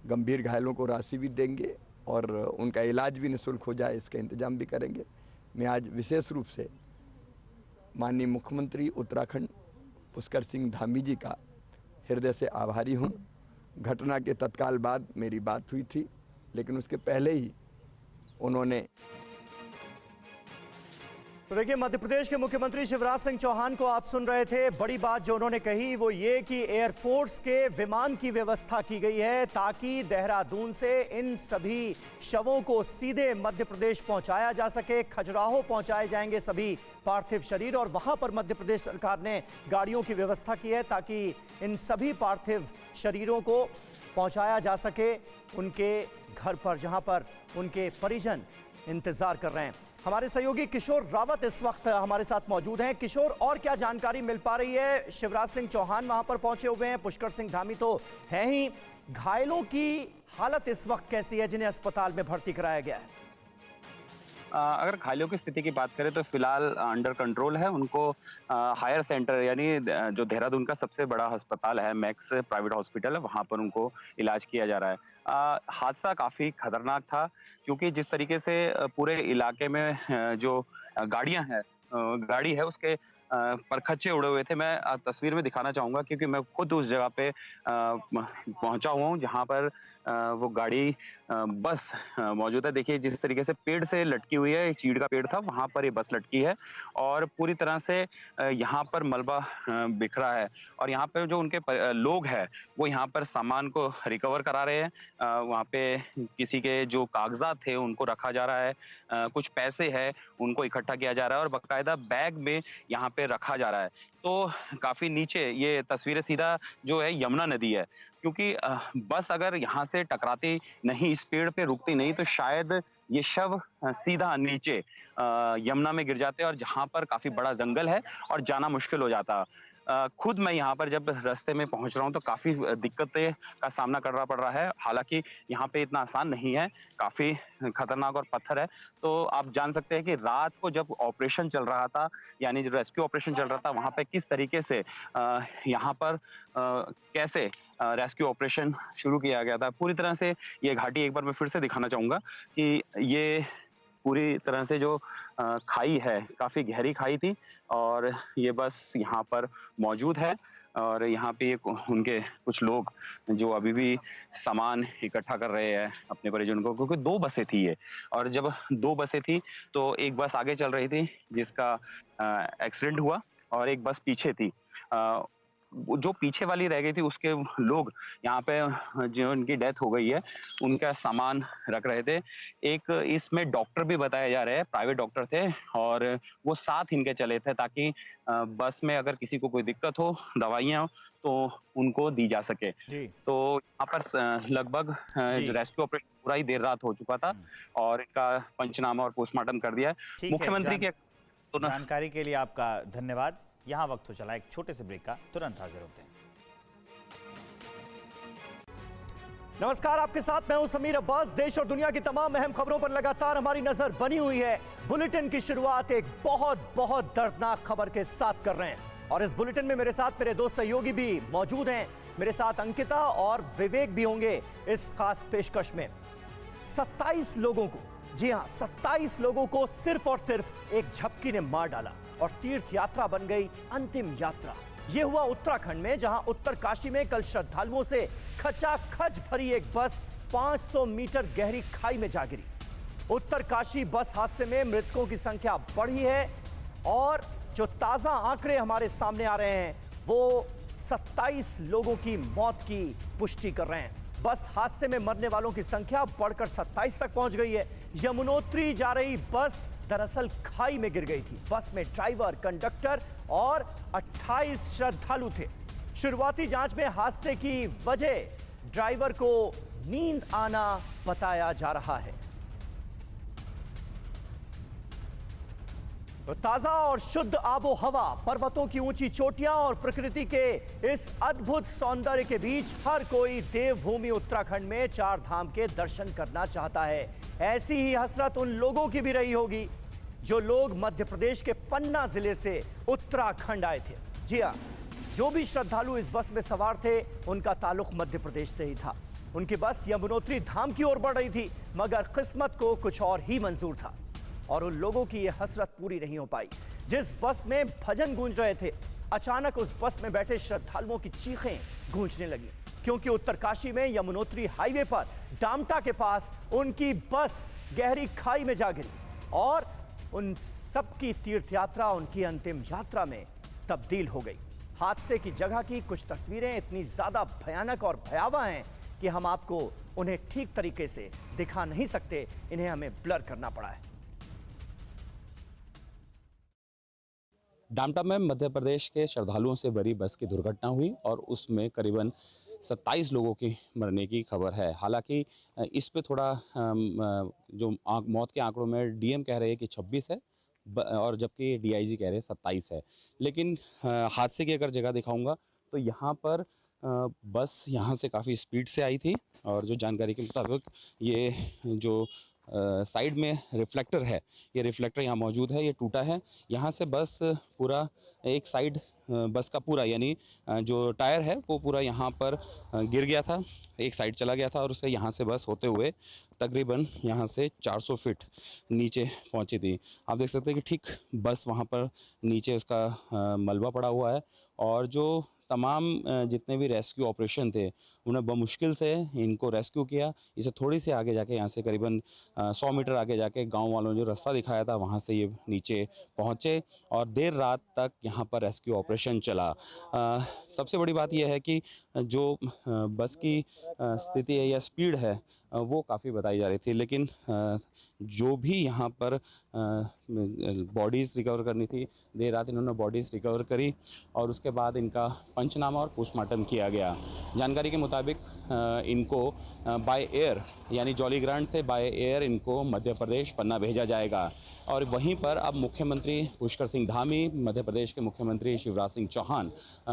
गंभीर घायलों को राशि भी देंगे और उनका इलाज भी निःशुल्क हो जाए इसका इंतजाम भी करेंगे। मैं आज विशेष रूप से माननीय मुख्यमंत्री उत्तराखंड पुष्कर सिंह धामी जी का हृदय से आभारी हूं। घटना के तत्काल बाद मेरी बात हुई थी, लेकिन उसके पहले ही उन्होंने तो देखिए, मध्य प्रदेश के मुख्यमंत्री शिवराज सिंह चौहान को आप सुन रहे थे। बड़ी बात जो उन्होंने कही वो ये कि एयरफोर्स के विमान की व्यवस्था की गई है ताकि देहरादून से इन सभी शवों को सीधे मध्य प्रदेश पहुंचाया जा सके। खजुराहो पहुंचाए जाएंगे सभी पार्थिव शरीर और वहां पर मध्य प्रदेश सरकार ने गाड़ियों की व्यवस्था की है ताकि इन सभी पार्थिव शरीरों को पहुंचाया जा सके उनके घर पर, जहां पर उनके परिजन इंतजार कर रहे हैं। हमारे सहयोगी किशोर रावत इस वक्त हमारे साथ मौजूद हैं। किशोर, और क्या जानकारी मिल पा रही है? शिवराज सिंह चौहान वहां पर पहुंचे हुए हैं, पुष्कर सिंह धामी तो हैं ही। घायलों की हालत इस वक्त कैसी है जिन्हें अस्पताल में भर्ती कराया गया है? अगर घायलों की स्थिति की बात करें तो फिलहाल अंडर कंट्रोल है। उनको हायर सेंटर यानी जो देहरादून का सबसे बड़ा अस्पताल है, मैक्स प्राइवेट हॉस्पिटल है, वहां पर उनको इलाज किया जा रहा है। हादसा काफी खतरनाक था क्योंकि जिस तरीके से पूरे इलाके में जो गाड़ी है उसके परखच्चे उड़े हुए थे। मैं तस्वीर में दिखाना चाहूंगा क्योंकि मैं खुद उस जगह पे पहुंचा हुआ हूं जहां पर वो गाड़ी बस मौजूद है। देखिए जिस तरीके से पेड़ से लटकी हुई है, चीड़ का पेड़ था, वहां पर ये बस लटकी है और पूरी तरह से यहाँ पर मलबा बिखरा है और यहाँ पे जो उनके लोग हैं वो यहाँ पर सामान को रिकवर करा रहे हैं। वहाँ पे किसी के जो कागजात थे उनको रखा जा रहा है, कुछ पैसे है उनको इकट्ठा किया जा रहा है और बाकायदा बैग में यहाँ पे रखा जा रहा है। तो काफी नीचे ये तस्वीरें सीधा जो है यमुना नदी है, क्योंकि बस अगर यहाँ से टकराती नहीं, इस पेड़ पे रुकती नहीं तो शायद ये शव सीधा नीचे यमुना में गिर जाते और जहाँ पर काफी बड़ा जंगल है और जाना मुश्किल हो जाता। खुद मैं यहाँ पर जब रास्ते में पहुंच रहा हूँ तो काफी दिक्कतें का सामना करना पड़ रहा है। हालांकि यहाँ पे इतना आसान नहीं है, काफी खतरनाक और पत्थर है। तो आप जान सकते हैं कि रात को जब ऑपरेशन चल रहा था, यानी जो रेस्क्यू ऑपरेशन चल रहा था, वहां पे किस तरीके से यहाँ पर कैसे रेस्क्यू ऑपरेशन शुरू किया गया था। पूरी तरह से ये घाटी एक बार मैं फिर से दिखाना चाहूंगा कि ये पूरी तरह से जो खाई है, काफी गहरी खाई थी और ये बस यहाँ पर मौजूद है और यहाँ पे उनके कुछ लोग जो अभी भी सामान इकट्ठा कर रहे हैं अपने परिजनों को, क्योंकि 2 बसें थी ये और जब 2 बसें थी तो एक बस आगे चल रही थी जिसका एक्सीडेंट हुआ और एक बस पीछे थी। जो पीछे वाली रह गई थी उसके लोग यहाँ पे जो उनकी डेथ हो गई है उनका सामान रख रहे थे। एक इसमें डॉक्टर भी बताया जा रहा है, प्राइवेट डॉक्टर थे और वो साथ इनके चले थे ताकि बस में अगर किसी को कोई दिक्कत हो, दवाइयाँ हो तो उनको दी जा सके। तो यहाँ पर लगभग रेस्क्यू ऑपरेशन पूरा ही देर रात हो चुका था और इनका पंचनामा और पोस्टमार्टम कर दिया है। मुख्यमंत्री के जानकारी के लिए आपका धन्यवाद। यहाँ वक्त हो चला एक छोटे से ब्रेक का, तुरंत हाजिर होते हैं। नमस्कार, आपके साथ मैं हूं समीर अब्बास। देश और दुनिया की तमाम अहम खबरों पर लगातार हमारी नजर बनी हुई है। बुलेटिन की शुरुआत एक बहुत दर्दनाक खबर के साथ कर रहे हैं और इस बुलेटिन में मेरे साथ मेरे 2 सहयोगी भी मौजूद हैं। मेरे साथ अंकिता और विवेक भी होंगे इस खास पेशकश में। 27 लोगों को, जी हां 27 लोगों को सिर्फ और सिर्फ एक झपकी ने मार डाला और तीर्थ यात्रा बन गई अंतिम यात्रा। यह हुआ उत्तराखंड में, जहां उत्तरकाशी में कल श्रद्धालुओं से खचाखच भरी एक बस 500 मीटर गहरी खाई में जा गिरी। उत्तरकाशी बस हादसे में मृतकों की संख्या बढ़ी है और जो ताजा आंकड़े हमारे सामने आ रहे हैं वो 27 लोगों की मौत की पुष्टि कर रहे हैं। बस हादसे में मरने वालों की संख्या बढ़कर 27 तक पहुंच गई है। यमुनोत्री जा रही बस दरअसल खाई में गिर गई थी। बस में ड्राइवर, कंडक्टर और 28 श्रद्धालु थे। शुरुआती जांच में हादसे की वजह ड्राइवर को नींद आना बताया जा रहा है। तो ताजा और शुद्ध आबो हवा, पर्वतों की ऊंची चोटियां और प्रकृति के इस अद्भुत सौंदर्य के बीच हर कोई देवभूमि उत्तराखंड में 4 धाम के दर्शन करना चाहता है। ऐसी ही हसरत उन लोगों की भी रही होगी जो लोग मध्य प्रदेश के पन्ना जिले से उत्तराखंड आए थे। जी हां, जो भी श्रद्धालु इस बस में सवार थे उनका ताल्लुक मध्य प्रदेश से ही था। उनकी बस यमुनोत्री धाम की ओर बढ़ रही थी, मगर किस्मत को कुछ और ही मंजूर था और उन लोगों की यह हसरत पूरी नहीं हो पाई। जिस बस में भजन गूंज रहे थे, अचानक उस बस में बैठे श्रद्धालुओं की चीखें गूंजने लगी, क्योंकि उत्तरकाशी में यमुनोत्री हाईवे पर डामटा के पास उनकी बस गहरी खाई में जा गिरी और उन सबकी तीर्थ यात्रा उनकी अंतिम यात्रा में तब्दील हो गई। हादसे की जगह की कुछ तस्वीरें इतनी ज्यादा भयानक और भयावह हैं कि हम आपको उन्हें ठीक तरीके से दिखा नहीं सकते, इन्हें हमें ब्लर करना पड़ा है। डामटा में मध्य प्रदेश के श्रद्धालुओं से भरी बस की दुर्घटना हुई और उसमें करीबन 27 लोगों की मरने की खबर है। हालांकि इस पे थोड़ा जो मौत के आंकड़ों में डीएम कह रहे हैं कि 26 है और जबकि डीआईजी कह रहे हैं 27 है। लेकिन हादसे की अगर जगह दिखाऊंगा तो यहाँ पर बस यहाँ से काफ़ी स्पीड से आई थी और जो जानकारी के मुताबिक ये जो साइड में रिफ्लेक्टर है, ये रिफ्लेक्टर यहाँ मौजूद है, ये टूटा है। यहाँ से बस पूरा एक साइड बस का पूरा यानी जो टायर है वो पूरा यहाँ पर गिर गया था, एक साइड चला गया था और उससे यहाँ से बस होते हुए तकरीबन यहाँ से 400 फीट नीचे पहुँची थी। आप देख सकते हैं कि ठीक बस वहाँ पर नीचे उसका मलबा पड़ा हुआ है और जो तमाम जितने भी रेस्क्यू ऑपरेशन थे उन्हें बमुश्किल से इनको रेस्क्यू किया। इसे थोड़ी सी आगे जाके यहाँ से करीबन 100 मीटर आगे जाके गांव वालों ने जो रास्ता दिखाया था वहाँ से ये नीचे पहुँचे और देर रात तक यहाँ पर रेस्क्यू ऑपरेशन चला। सबसे बड़ी बात यह है कि जो बस की स्थिति है या स्पीड है वो काफ़ी बताई जा रही थी, लेकिन जो भी यहाँ पर बॉडीज़ रिकवर करनी थी, देर रात इन्होंने बॉडीज़ रिकवर करी और उसके बाद इनका पंचनामा और पोस्टमार्टम किया गया। जानकारी के मुताबिक इनको बाय एयर यानी जॉलीग्रांट से बाय एयर इनको मध्य प्रदेश पन्ना भेजा जाएगा और वहीं पर अब मुख्यमंत्री पुष्कर सिंह धामी, मध्य प्रदेश के मुख्यमंत्री शिवराज सिंह चौहान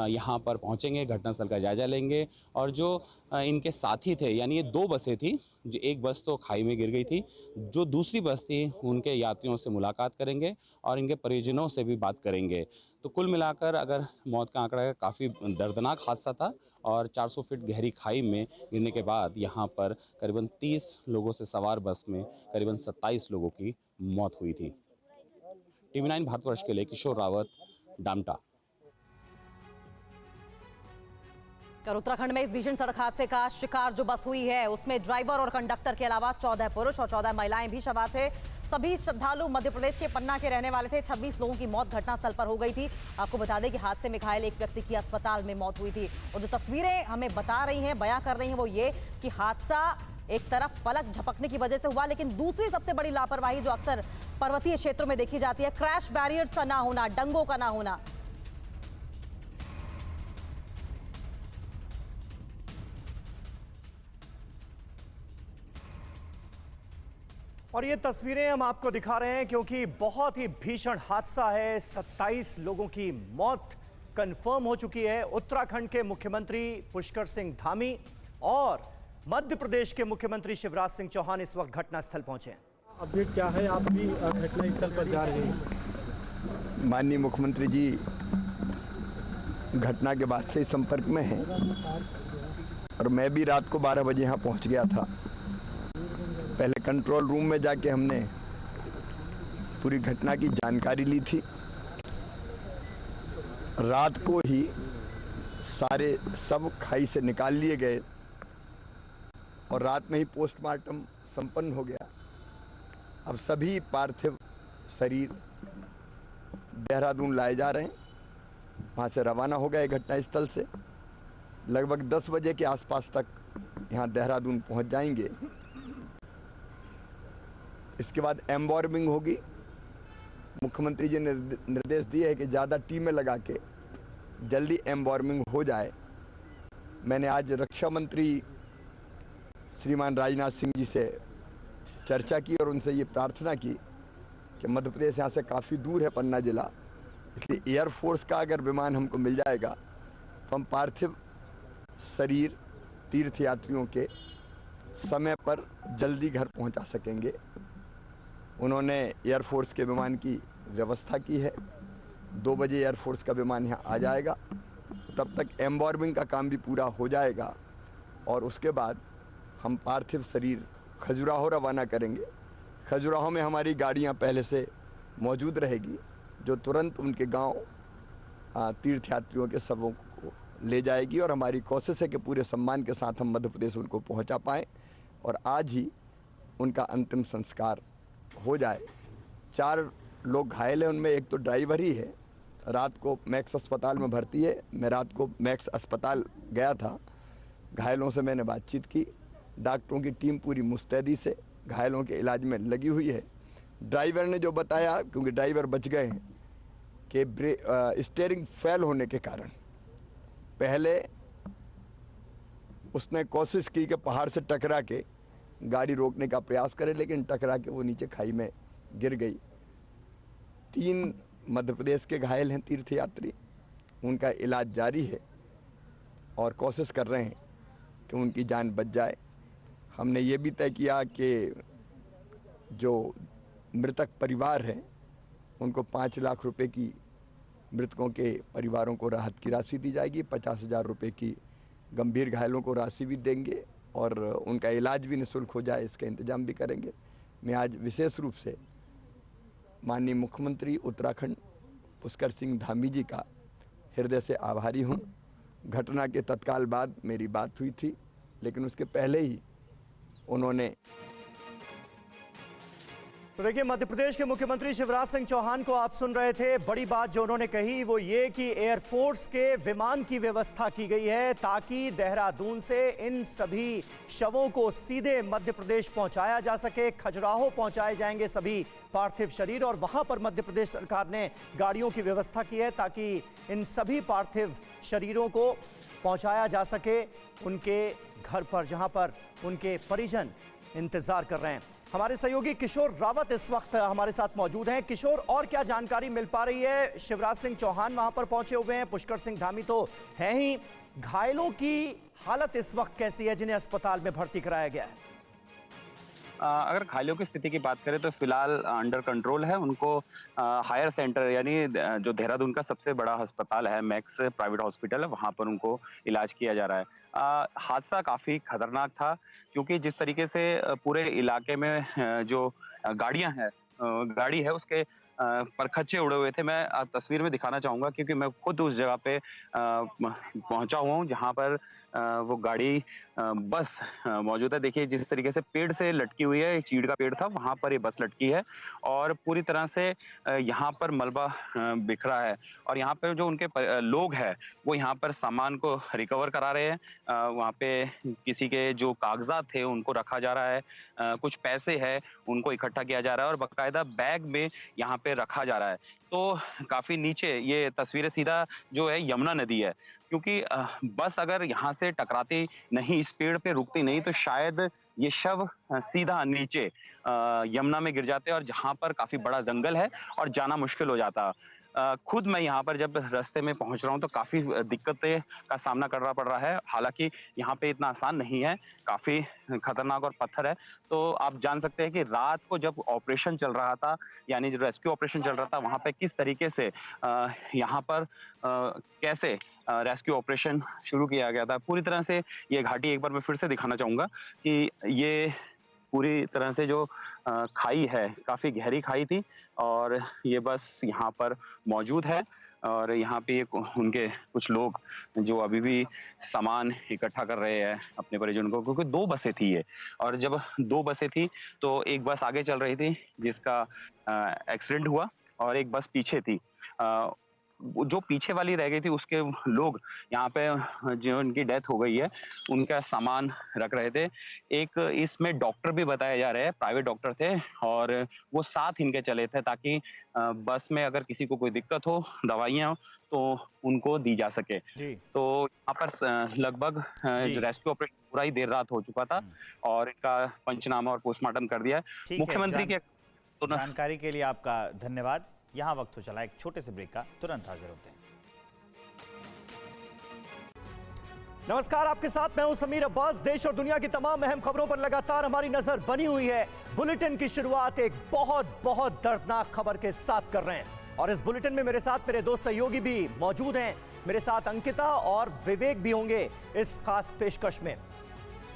यहाँ पर पहुँचेंगे, घटनास्थल का जायजा लेंगे और जो इनके साथी थे यानी ये 2 बसें थी, जो एक बस तो खाई में गिर गई थी, जो दूसरी बस थी उनके यात्रियों से मुलाकात करेंगे और इनके परिजनों से भी बात करेंगे। तो कुल मिलाकर अगर मौत का आंकड़ा काफ़ी दर्दनाक हादसा था और 400 फीट गहरी खाई में गिरने के बाद यहाँ पर करीबन 30 लोगों से सवार बस में करीबन 27 लोगों की मौत हुई थी। TV9 भारतवर्ष के लिए किशोर रावत, डामटा। और उत्तराखंड में इस भीषण सड़क हादसे का शिकार जो बस हुई है उसमें ड्राइवर और कंडक्टर के अलावा 14 पुरुष और 14 महिलाएं भी सवार थे। सभी श्रद्धालु मध्य प्रदेश के पन्ना के रहने वाले थे। 26 लोगों की मौत घटनास्थल पर हो गई थी। आपको बता दें कि हादसे में घायल एक व्यक्ति की अस्पताल में मौत हुई थी और जो तस्वीरें हमें बता रही हैं, बयां कर रही हैं, वो ये कि हादसा एक तरफ पलक झपकने की वजह से हुआ, लेकिन दूसरी सबसे बड़ी लापरवाही जो अक्सर पर्वतीय क्षेत्रों में देखी जाती है, क्रैश बैरियर्स का ना होना, डंगों का ना होना। और ये तस्वीरें हम आपको दिखा रहे हैं क्योंकि बहुत ही भीषण हादसा है। 27 लोगों की मौत कंफर्म हो चुकी है। उत्तराखंड के मुख्यमंत्री पुष्कर सिंह धामी और मध्य प्रदेश के मुख्यमंत्री शिवराज सिंह चौहान इस वक्त घटनास्थल पहुंचे हैं। अपडेट क्या है, आप भी घटनास्थल पर जा रहे हैं? माननीय मुख्यमंत्री जी घटना के बाद से संपर्क में हैं और मैं भी रात को 12 बजे यहाँ पहुँच गया था। पहले कंट्रोल रूम में जाके हमने पूरी घटना की जानकारी ली थी। रात को ही सारे सब खाई से निकाल लिए गए और रात में ही पोस्टमार्टम संपन्न हो गया। अब सभी पार्थिव शरीर देहरादून लाए जा रहे हैं। वहाँ से रवाना हो गए घटनास्थल से। लगभग 10 बजे के आसपास तक यहाँ देहरादून पहुँच जाएंगे। इसके बाद एम्बॉर्मिंग होगी। मुख्यमंत्री जी ने निर्देश दिए है कि ज़्यादा टीमें लगा के जल्दी एम्बॉर्मिंग हो जाए। मैंने आज रक्षा मंत्री श्रीमान राजनाथ सिंह जी से चर्चा की और उनसे ये प्रार्थना की कि मध्य प्रदेश यहाँ से काफ़ी दूर है पन्ना जिला, इसलिए एयरफोर्स का अगर विमान हमको मिल जाएगा तो हम पार्थिव शरीर तीर्थ यात्रियों के समय पर जल्दी घर पहुँचा सकेंगे। उन्होंने एयरफोर्स के विमान की व्यवस्था की है। 2 बजे एयरफोर्स का विमान यहाँ आ जाएगा, तब तक एम्बॉर्मिंग का काम भी पूरा हो जाएगा और उसके बाद हम पार्थिव शरीर खजुराहो रवाना करेंगे। खजुराहो में हमारी गाड़ियाँ पहले से मौजूद रहेगी जो तुरंत उनके गांव तीर्थयात्रियों के शवों को ले जाएगी और हमारी कोशिश है कि पूरे सम्मान के साथ हम मध्य प्रदेश उनको पहुंचा पाएं और आज ही उनका अंतिम संस्कार हो जाए। 4 लोग घायल हैं, उनमें एक तो ड्राइवर ही है। रात को मैक्स अस्पताल में भर्ती है। मैं रात को मैक्स अस्पताल गया था, घायलों से मैंने बातचीत की। डॉक्टरों की टीम पूरी मुस्तैदी से घायलों के इलाज में लगी हुई है। ड्राइवर ने जो बताया, क्योंकि ड्राइवर बच गए हैं, कि स्टीयरिंग फेल होने के कारण पहले उसने कोशिश की कि पहाड़ से टकरा के गाड़ी रोकने का प्रयास करे, लेकिन टकरा के वो नीचे खाई में गिर गई। 3 मध्य प्रदेश के घायल हैं तीर्थयात्री, उनका इलाज जारी है और कोशिश कर रहे हैं कि उनकी जान बच जाए। हमने ये भी तय किया कि जो मृतक परिवार है उनको 5 लाख रुपए की मृतकों के परिवारों को राहत की राशि दी जाएगी। 50,000 रुपये की गंभीर घायलों को राशि भी देंगे और उनका इलाज भी निःशुल्क हो जाए, इसका इंतजाम भी करेंगे। मैं आज विशेष रूप से माननीय मुख्यमंत्री उत्तराखंड पुष्कर सिंह धामी जी का हृदय से आभारी हूँ। घटना के तत्काल बाद मेरी बात हुई थी, लेकिन उसके पहले ही उन्होंने तो देखिए, मध्य प्रदेश के मुख्यमंत्री शिवराज सिंह चौहान को आप सुन रहे थे। बड़ी बात जो उन्होंने कही वो ये कि एयरफोर्स के विमान की व्यवस्था की गई है ताकि देहरादून से इन सभी शवों को सीधे मध्य प्रदेश पहुंचाया जा सके। खजुराहो पहुंचाए जाएंगे सभी पार्थिव शरीर और वहां पर मध्य प्रदेश सरकार ने गाड़ियों की व्यवस्था की है ताकि इन सभी पार्थिव शरीरों को पहुंचाया जा सके उनके घर पर, जहां पर उनके परिजन इंतजार कर रहे हैं। हमारे सहयोगी किशोर रावत इस वक्त हमारे साथ मौजूद हैं। किशोर, और क्या जानकारी मिल पा रही है? शिवराज सिंह चौहान वहां पर पहुंचे हुए हैं, पुष्कर सिंह धामी तो हैं ही। घायलों की हालत इस वक्त कैसी है जिन्हें अस्पताल में भर्ती कराया गया है? अगर घायलों की स्थिति की बात करें तो फिलहाल अंडर कंट्रोल है। उनको हायर सेंटर यानी जो देहरादून का सबसे बड़ा अस्पताल है, मैक्स प्राइवेट हॉस्पिटल है, वहां पर उनको इलाज किया जा रहा है। हादसा काफी खतरनाक था क्योंकि जिस तरीके से पूरे इलाके में जो गाड़ी है उसके परखच्चे उड़े हुए थे। मैं तस्वीर में दिखाना चाहूंगा क्योंकि मैं खुद उस जगह पे पहुंचा हुआ हूँ जहां पर वो गाड़ी बस मौजूद है। देखिए जिस तरीके से पेड़ से लटकी हुई है, एक चीड़ का पेड़ था, वहां पर ये बस लटकी है और पूरी तरह से यहाँ पर मलबा बिखरा है और यहाँ पे जो उनके लोग हैं वो यहाँ पर सामान को रिकवर करा रहे हैं। वहाँ पे किसी के जो कागजात थे उनको रखा जा रहा है, कुछ पैसे है उनको इकट्ठा किया जा रहा है और बाकायदा बैग में यहाँ पे रखा जा रहा है। तो काफी नीचे ये तस्वीरें सीधा जो है यमुना नदी है, क्योंकि बस अगर यहाँ से टकराती नहीं, इस पेड़ पे रुकती नहीं तो शायद ये शव सीधा नीचे यमुना में गिर जाते और जहाँ पर काफी बड़ा जंगल है और जाना मुश्किल हो जाता। खुद मैं यहाँ पर जब रास्ते में पहुंच रहा हूँ तो काफी दिक्कतें का सामना करना पड़ रहा है। हालांकि यहाँ पे इतना आसान नहीं है, काफी खतरनाक और पत्थर है। तो आप जान सकते हैं कि रात को जब ऑपरेशन चल रहा था, यानी जो रेस्क्यू ऑपरेशन चल रहा था, वहां पे किस तरीके से यहाँ पर कैसे रेस्क्यू ऑपरेशन शुरू किया गया था। पूरी तरह से ये घाटी एक बार मैं फिर से दिखाना चाहूंगा कि ये पूरी तरह से जो खाई है, काफी गहरी खाई थी और ये बस यहाँ पर मौजूद है और यहाँ पे उनके कुछ लोग जो अभी भी सामान इकट्ठा कर रहे हैं अपने परिजनों को, क्योंकि 2 बसें थी ये और जब 2 बसें थी तो एक बस आगे चल रही थी जिसका एक्सीडेंट हुआ और एक बस पीछे थी। जो पीछे वाली रह गई थी उसके लोग यहाँ पे जो उनकी डेथ हो गई है उनका सामान रख रहे थे। एक इसमें डॉक्टर भी बताए जा रहे हैं, प्राइवेट डॉक्टर थे और वो साथ इनके चले थे ताकि बस में अगर किसी को कोई दिक्कत हो, दवाइयाँ हो तो उनको दी जा सके। तो यहाँ पर लगभग रेस्क्यू ऑपरेशन पूरा ही देर रात हो चुका था और इनका पंचनामा और पोस्टमार्टम कर दिया है। मुख्यमंत्री के जानकारी के लिए आपका धन्यवाद। यहाँ वक्त हो चला एक छोटे से ब्रेक का, तुरंत हाजिर होते हैं। नमस्कार, आपके साथ मैं हूं समीर अब्बास। देश और दुनिया की तमाम अहम खबरों पर लगातार हमारी नजर बनी हुई है। बुलेटिन की शुरुआत एक बहुत दर्दनाक खबर के साथ कर रहे हैं और इस बुलेटिन में मेरे साथ मेरे दो सहयोगी भी मौजूद हैं। मेरे साथ अंकिता और विवेक भी होंगे इस खास पेशकश में।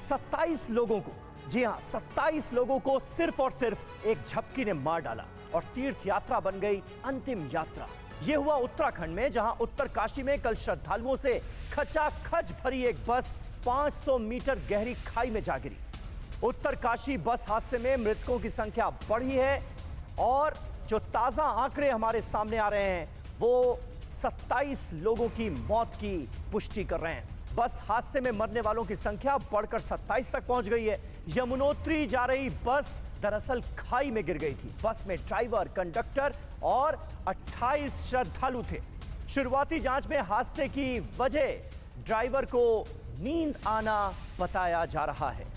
27 लोगों को, जी हां, 27 लोगों को सिर्फ और सिर्फ एक झपकी ने मार डाला और तीर्थ यात्रा बन गई अंतिम यात्रा। यह हुआ उत्तराखंड में, जहां उत्तरकाशी में कल श्रद्धालुओं से खचाखच भरी एक बस 500 मीटर गहरी खाई में जा गिरी। उत्तरकाशी बस हादसे में मृतकों की संख्या बढ़ी है और जो ताजा आंकड़े हमारे सामने आ रहे हैं वो 27 लोगों की मौत की पुष्टि कर रहे हैं। बस हादसे में मरने वालों की संख्या बढ़कर 27 तक पहुंच गई है। यमुनोत्री जा रही बस दरअसल खाई में गिर गई थी। बस में ड्राइवर, कंडक्टर और 28 श्रद्धालु थे। शुरुआती जांच में हादसे की वजह ड्राइवर को नींद आना बताया जा रहा है।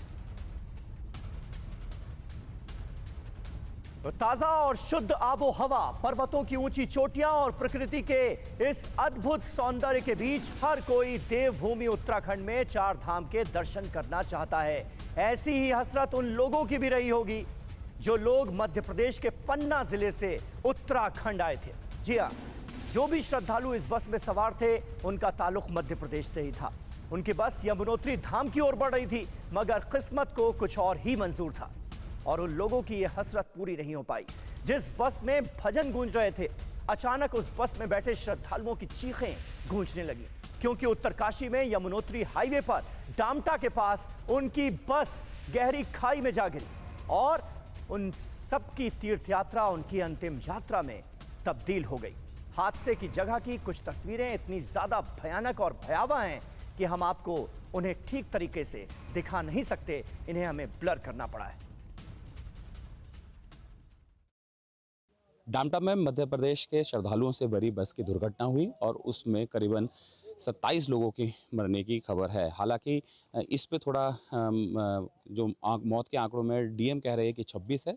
तो ताजा और शुद्ध आबो हवा, पर्वतों की ऊंची चोटियां और प्रकृति के इस अद्भुत सौंदर्य के बीच हर कोई देवभूमि उत्तराखंड में चार धाम के दर्शन करना चाहता है। ऐसी ही हसरत उन लोगों की भी रही होगी जो लोग मध्य प्रदेश के पन्ना जिले से उत्तराखंड आए थे। जी हां, जो भी श्रद्धालु इस बस में सवार थे उनका ताल्लुक मध्य प्रदेश से ही था। उनकी बस यमुनोत्री धाम की ओर बढ़ रही थी, मगर किस्मत को कुछ और ही मंजूर था और उन लोगों की यह हसरत पूरी नहीं हो पाई। जिस बस में भजन गूंज रहे थे, अचानक उस बस में बैठे श्रद्धालुओं की चीखें गूंजने लगी, क्योंकि उत्तरकाशी में यमुनोत्री हाईवे पर डामटा के पास उनकी बस गहरी खाई में जा गिरी और उन सबकी तीर्थ यात्रा उनकी अंतिम यात्रा में तब्दील हो गई। हादसे की जगह की कुछ तस्वीरें इतनी ज्यादा भयानक और भयावह हैं कि हम आपको उन्हें ठीक तरीके से दिखा नहीं सकते, इन्हें हमें ब्लर करना पड़ा है। डामटा में मध्य प्रदेश के श्रद्धालुओं से भरी बस की दुर्घटना हुई और उसमें करीबन 27 लोगों की मरने की खबर है। हालांकि इस पे थोड़ा जो मौत के आंकड़ों में डीएम कह रहे हैं कि 26 है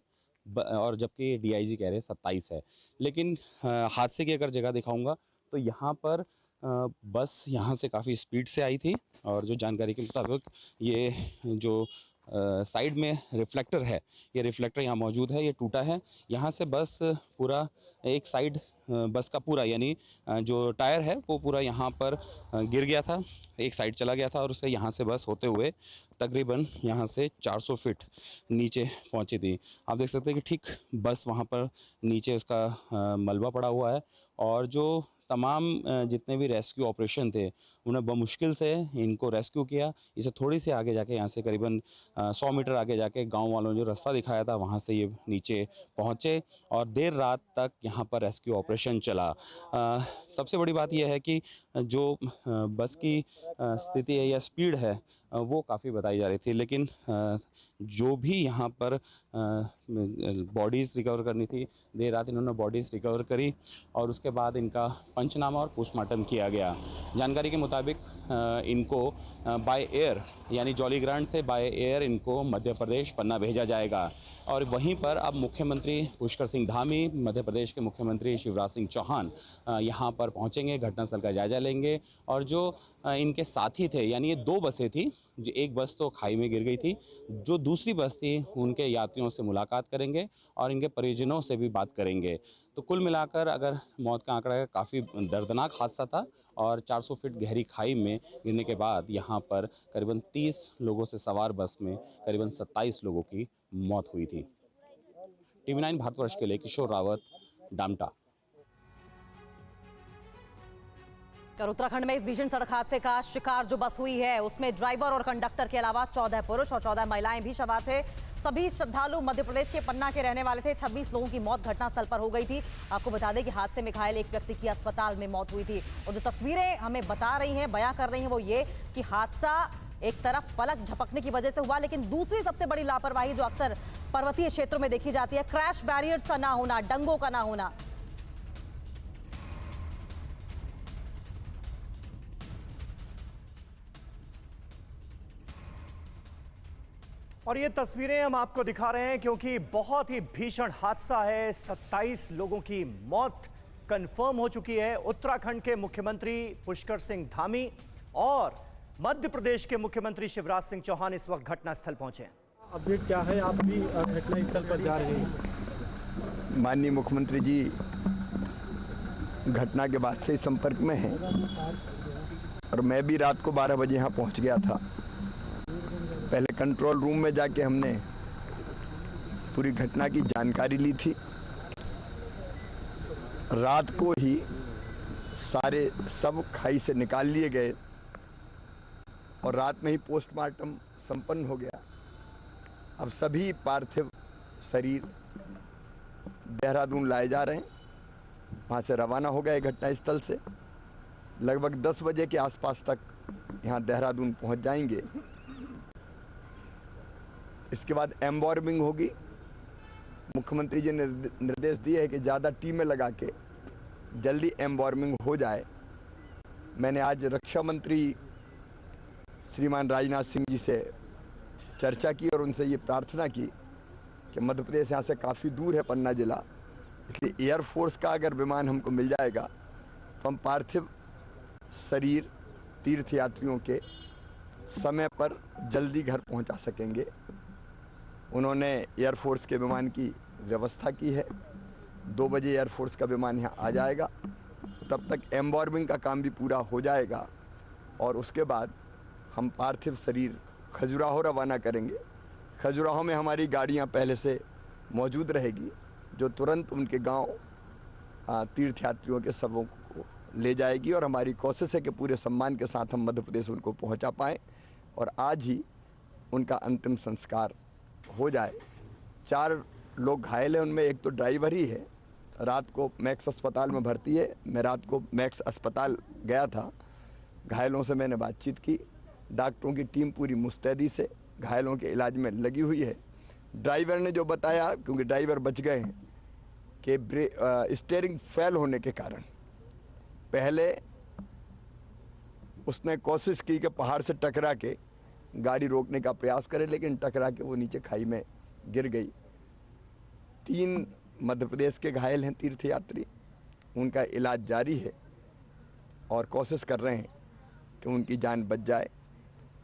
और जबकि डीआईजी कह रहे हैं 27 है। लेकिन हादसे की अगर जगह दिखाऊंगा तो यहाँ पर बस यहाँ से काफ़ी स्पीड से आई थी और जो जानकारी के मुताबिक ये जो साइड में रिफ्लेक्टर है, ये रिफ्लेक्टर यहाँ मौजूद है, ये टूटा है। यहाँ से बस पूरा एक साइड बस का पूरा यानी जो टायर है वो पूरा यहाँ पर गिर गया था, एक साइड चला गया था और उससे यहाँ से बस होते हुए तकरीबन यहाँ से 400 फीट नीचे पहुँची थी। आप देख सकते हैं कि ठीक बस वहाँ पर नीचे उसका मलबा पड़ा हुआ है और जो तमाम जितने भी रेस्क्यू ऑपरेशन थे उन्हें बमुश्किल से इनको रेस्क्यू किया। इसे थोड़ी सी आगे जाके यहाँ से करीबन 100 मीटर आगे जाके गांव वालों ने जो रास्ता दिखाया था वहाँ से ये नीचे पहुँचे और देर रात तक यहाँ पर रेस्क्यू ऑपरेशन चला। सबसे बड़ी बात यह है कि जो बस की स्थिति है या स्पीड है वो काफ़ी बताई जा रही थी, लेकिन जो भी यहाँ पर बॉडीज़ रिकवर करनी थी, देर रात इन्होंने बॉडीज़ रिकवर करी और उसके बाद इनका पंचनामा और पोस्टमार्टम किया गया। जानकारी के मुताबिक इनको बाय एयर यानी जॉलीग्रांट से बाय एयर इनको मध्य प्रदेश पन्ना भेजा जाएगा और वहीं पर अब मुख्यमंत्री पुष्कर सिंह धामी, मध्य प्रदेश के मुख्यमंत्री शिवराज सिंह चौहान यहाँ पर पहुँचेंगे, घटनास्थल का जायजा लेंगे और जो इनके साथी थे, यानी ये 2 बसें थी, जो एक बस तो खाई में गिर गई थी, जो दूसरी बस थी उनके यात्रियों से मुलाकात करेंगे और इनके परिजनों से भी बात करेंगे। तो कुल मिलाकर अगर मौत का आंकड़ा काफ़ी दर्दनाक हादसा था और 400 फीट गहरी खाई में गिरने के बाद यहाँ पर करीबन 30 लोगों से सवार बस में करीबन 27 लोगों की मौत हुई थी। TV9 भारतवर्ष के लिए किशोर रावत, डामटा। और उत्तराखंड में इस भीषण सड़क हादसे का शिकार जो बस हुई है उसमें ड्राइवर और कंडक्टर के अलावा 14 पुरुष और 14 महिलाएं भी सवार थे। सभी श्रद्धालु मध्य प्रदेश के पन्ना के रहने वाले थे। 26 लोगों की मौत घटनास्थल पर हो गई थी। आपको बता दें कि हादसे में घायल एक व्यक्ति की अस्पताल में मौत हुई थी और जो तस्वीरें हमें बता रही हैं, बयां कर रही हैं, वो ये कि हादसा एक तरफ पलक झपकने की वजह से हुआ, लेकिन दूसरी सबसे बड़ी लापरवाही जो अक्सर पर्वतीय क्षेत्रों में देखी जाती है, क्रैश बैरियर्स का ना होना, डंगों का ना होना। और ये तस्वीरें हम आपको दिखा रहे हैं क्योंकि बहुत ही भीषण हादसा है। 27 लोगों की मौत कंफर्म हो चुकी है। उत्तराखंड के मुख्यमंत्री पुष्कर सिंह धामी और मध्य प्रदेश के मुख्यमंत्री शिवराज सिंह चौहान इस वक्त घटनास्थल पहुंचे हैं। अपडेट क्या है, आप भी घटनास्थल पर जा रहे हैं? माननीय मुख्यमंत्री जी घटना के बाद से संपर्क में हैं और मैं भी रात को 12 बजे यहाँ पहुँच गया था। पहले कंट्रोल रूम में जाके हमने पूरी घटना की जानकारी ली थी। रात को ही सारे सब खाई से निकाल लिए गए और रात में ही पोस्टमार्टम संपन्न हो गया। अब सभी पार्थिव शरीर देहरादून लाए जा रहे हैं। वहाँ से रवाना हो गए घटनास्थल से। लगभग 10 बजे के आसपास तक यहाँ देहरादून पहुँच जाएंगे। इसके बाद एम्बॉर्मिंग होगी। मुख्यमंत्री जी ने निर्देश दिए है कि ज़्यादा टीमें लगा के जल्दी एम्बॉर्मिंग हो जाए। मैंने आज रक्षा मंत्री श्रीमान राजनाथ सिंह जी से चर्चा की और उनसे ये प्रार्थना की कि मध्य प्रदेश यहाँ से काफ़ी दूर है पन्ना जिला, इसलिए एयरफोर्स का अगर विमान हमको मिल जाएगा तो हम पार्थिव शरीर तीर्थयात्रियों के समय पर जल्दी घर पहुँचा सकेंगे। उन्होंने एयरफोर्स के विमान की व्यवस्था की है। 2 बजे एयरफोर्स का विमान यहाँ आ जाएगा। तब तक एम्बॉर्मिंग का काम भी पूरा हो जाएगा और उसके बाद हम पार्थिव शरीर खजुराहो रवाना करेंगे। खजुराहो में हमारी गाड़ियाँ पहले से मौजूद रहेगी जो तुरंत उनके गांव तीर्थयात्रियों के शवों को ले जाएगी और हमारी कोशिश है कि पूरे सम्मान के साथ हम मध्य प्रदेश उनको पहुंचा पाएँ और आज ही उनका अंतिम संस्कार हो जाए। 4 लोग घायल हैं, उनमें एक तो ड्राइवर ही है। रात को मैक्स अस्पताल में भर्ती है। मैं रात को मैक्स अस्पताल गया था। घायलों से मैंने बातचीत की। डॉक्टरों की टीम पूरी मुस्तैदी से घायलों के इलाज में लगी हुई है। ड्राइवर ने जो बताया, क्योंकि ड्राइवर बच गए हैं, कि स्टीयरिंग फेल होने के कारण पहले उसने कोशिश की कि पहाड़ से टकरा के गाड़ी रोकने का प्रयास करे, लेकिन टकरा के वो नीचे खाई में गिर गई। 3 मध्य प्रदेश के घायल हैं तीर्थयात्री। उनका इलाज जारी है और कोशिश कर रहे हैं कि उनकी जान बच जाए।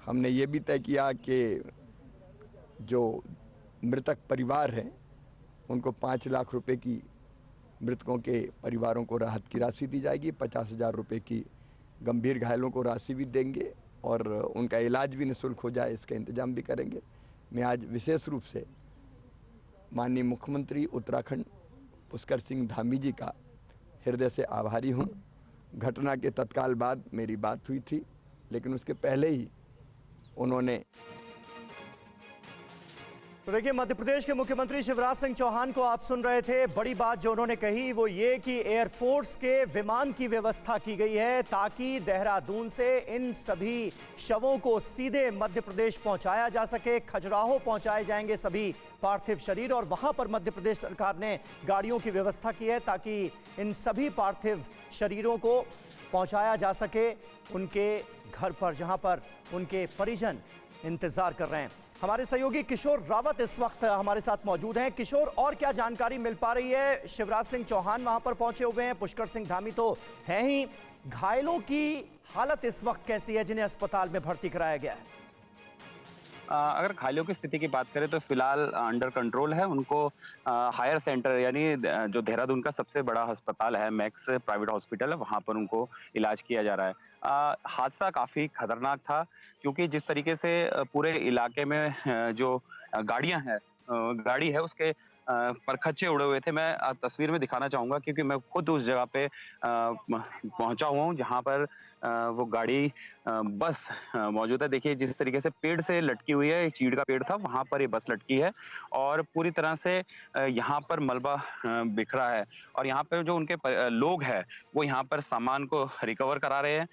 हमने ये भी तय किया कि जो मृतक परिवार हैं उनको 5 लाख रुपए की मृतकों के परिवारों को राहत की राशि दी जाएगी। 50,000 रुपये की गंभीर घायलों को राशि भी देंगे और उनका इलाज भी निःशुल्क हो जाए, इसका इंतजाम भी करेंगे। मैं आज विशेष रूप से माननीय मुख्यमंत्री उत्तराखंड पुष्कर सिंह धामी जी का हृदय से आभारी हूँ। घटना के तत्काल बाद मेरी बात हुई थी, लेकिन उसके पहले ही उन्होंने तो देखिए, मध्य प्रदेश के मुख्यमंत्री शिवराज सिंह चौहान को आप सुन रहे थे। बड़ी बात जो उन्होंने कही वो ये कि एयरफोर्स के विमान की व्यवस्था की गई है ताकि देहरादून से इन सभी शवों को सीधे मध्य प्रदेश पहुंचाया जा सके। खजुराहो पहुंचाए जाएंगे सभी पार्थिव शरीर और वहां पर मध्य प्रदेश सरकार ने गाड़ियों की व्यवस्था की है ताकि इन सभी पार्थिव शरीरों को पहुंचाया जा सके उनके घर पर, जहां पर उनके परिजन इंतजार कर रहे हैं। हमारे सहयोगी किशोर रावत इस वक्त हमारे साथ मौजूद हैं। किशोर, और क्या जानकारी मिल पा रही है? शिवराज सिंह चौहान वहां पर पहुंचे हुए हैं, पुष्कर सिंह धामी तो हैं ही। घायलों की हालत इस वक्त कैसी है जिन्हें अस्पताल में भर्ती कराया गया है? अगर घायलों की स्थिति की बात करें तो फिलहाल अंडर कंट्रोल है। उनको हायर सेंटर यानी जो देहरादून का सबसे बड़ा अस्पताल है, मैक्स प्राइवेट हॉस्पिटल है, वहां पर उनको इलाज किया जा रहा है। हादसा काफी खतरनाक था क्योंकि जिस तरीके से पूरे इलाके में जो गाड़ी है उसके परखच्चे उड़े हुए थे। मैं तस्वीर में दिखाना चाहूंगा क्योंकि मैं खुद उस जगह पे पहुंचा हुआ हूं जहां पर वो गाड़ी बस मौजूद है। देखिए जिस तरीके से पेड़ से लटकी हुई है, एक चीड़ का पेड़ था, वहां पर ये बस लटकी है और पूरी तरह से यहाँ पर मलबा बिखरा है और यहाँ पर जो उनके लोग हैं वो यहाँ पर सामान को रिकवर करा रहे हैं।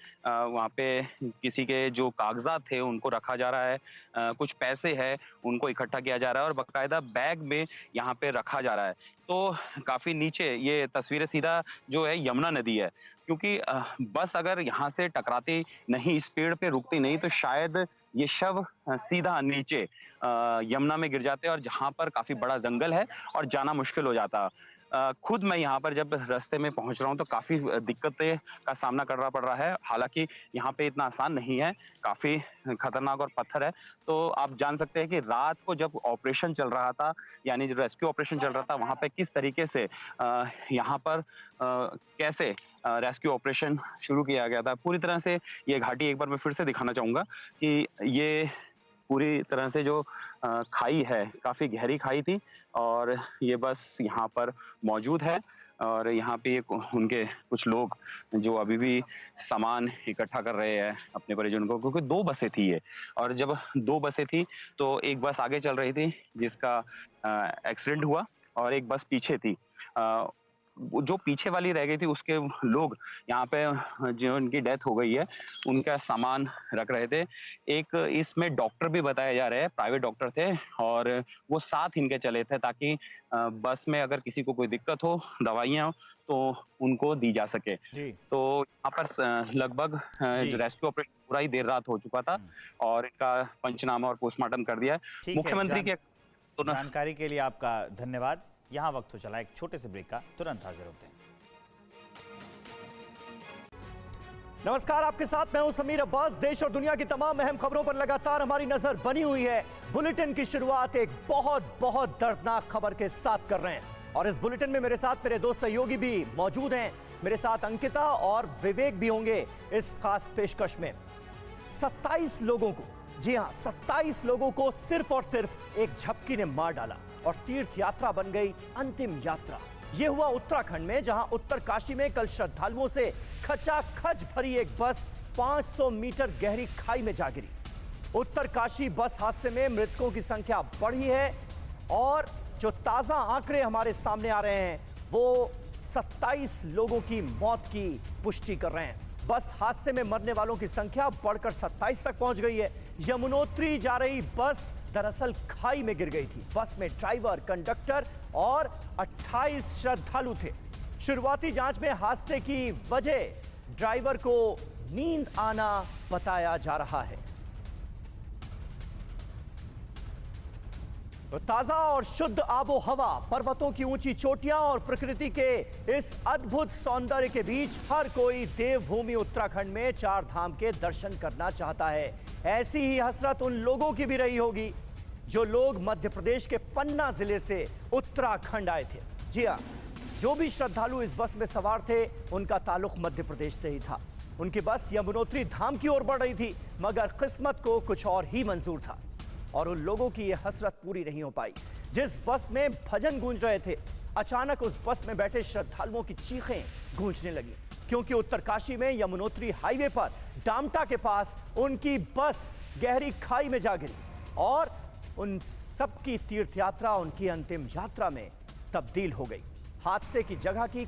वहाँ पे किसी के जो कागजात थे उनको रखा जा रहा है, कुछ पैसे है उनको इकट्ठा किया जा रहा है और बाकायदा बैग में यहाँ पे रखा जा रहा है। तो काफी नीचे ये तस्वीरें सीधा जो है यमुना नदी है, क्योंकि बस अगर यहाँ से टकराती नहीं, इस पेड़ पे रुकती नहीं तो शायद ये शव सीधा नीचे यमुना में गिर जाते और जहाँ पर काफी बड़ा जंगल है और जाना मुश्किल हो जाता। खुद मैं यहाँ पर जब रास्ते में पहुंच रहा हूँ तो काफी दिक्कतें का सामना करना पड़ रहा है। हालांकि यहाँ पे इतना आसान नहीं है, काफी खतरनाक और पत्थर है। तो आप जान सकते हैं कि रात को जब ऑपरेशन चल रहा था, यानी जो रेस्क्यू ऑपरेशन चल रहा था, वहां पे किस तरीके से यहाँ पर कैसे रेस्क्यू ऑपरेशन शुरू किया गया था। पूरी तरह से ये घाटी एक बार मैं फिर से दिखाना चाहूंगा कि ये पूरी तरह से जो खाई है, काफी गहरी खाई थी और ये बस यहाँ पर मौजूद है। और यहाँ पे उनके कुछ लोग जो अभी भी सामान इकट्ठा कर रहे हैं अपने परिजनों को, क्योंकि 2 बसें थी ये, और जब 2 बसें थी तो एक बस आगे चल रही थी जिसका एक्सीडेंट हुआ और एक बस पीछे थी। जो पीछे वाली रह गई थी उसके लोग यहाँ पे जो उनकी डेथ हो गई है उनका सामान रख रहे थे। एक इसमें डॉक्टर भी बताए जा रहे हैं, प्राइवेट डॉक्टर थे और वो साथ इनके चले थे ताकि बस में अगर किसी को कोई दिक्कत हो, दवाइयाँ तो उनको दी जा सके। तो यहाँ पर लगभग रेस्क्यू ऑपरेशन पूरा ही देर रात हो चुका था और इनका पंचनामा और पोस्टमार्टम कर दिया। मुख्यमंत्री के जानकारी के लिए आपका धन्यवाद। यहाँ वक्त हो चला एक छोटे से ब्रेक का, तुरंत हाजिर होते हैं। नमस्कार, आपके साथ मैं हूं समीर अब्बास। देश और दुनिया की तमाम अहम खबरों पर लगातार हमारी नजर बनी हुई है। बुलेटिन की शुरुआत एक बहुत दर्दनाक खबर के साथ कर रहे हैं और इस बुलेटिन में मेरे साथ मेरे 2 सहयोगी भी मौजूद हैं। मेरे साथ अंकिता और विवेक भी होंगे इस खास पेशकश में। 27 लोगों को, जी हां 27 लोगों को सिर्फ और सिर्फ एक झपकी ने मार डाला और तीर्थ यात्रा बन गई अंतिम यात्रा। यह हुआ उत्तराखंड में, जहां उत्तरकाशी में कल श्रद्धालुओं से खचाखच भरी एक बस 500 मीटर गहरी खाई में जा गिरी। उत्तरकाशी बस हादसे में मृतकों की संख्या बढ़ी है और जो ताजा आंकड़े हमारे सामने आ रहे हैं वो 27 लोगों की मौत की पुष्टि कर रहे हैं। बस हादसे में मरने वालों की संख्या बढ़कर 27 तक पहुंच गई है। यमुनोत्री जा रही बस दरअसल खाई में गिर गई थी। बस में ड्राइवर, कंडक्टर और 28 श्रद्धालु थे। शुरुआती जांच में हादसे की वजह ड्राइवर को नींद आना बताया जा रहा है। तो ताजा और शुद्ध आबो हवा, पर्वतों की ऊंची चोटियां और प्रकृति के इस अद्भुत सौंदर्य के बीच हर कोई देवभूमि उत्तराखंड में 4 धाम के दर्शन करना चाहता है। ऐसी ही हसरत उन लोगों की भी रही होगी जो लोग मध्य प्रदेश के पन्ना जिले से उत्तराखंड आए थे। जी हां, जो भी श्रद्धालु इस बस में सवार थे उनका ताल्लुक मध्य प्रदेश से ही था। उनकी बस यमुनोत्री धाम की ओर बढ़ रही थी, मगर किस्मत को कुछ और ही मंजूर था और उन लोगों की यह हसरत पूरी नहीं हो पाई। जिस बस में भजन गूंज रहे थे, अचानक उस बस में बैठे श्रद्धालुओं की चीखें गूंजने लगी, क्योंकि उत्तरकाशी में यमुनोत्री हाईवे पर डामटा के पास उनकी बस गहरी खाई में जा गिरी और उन सबकी तीर्थ यात्रा उनकी अंतिम यात्रा में तब्दील हो गई। हादसे की जगह की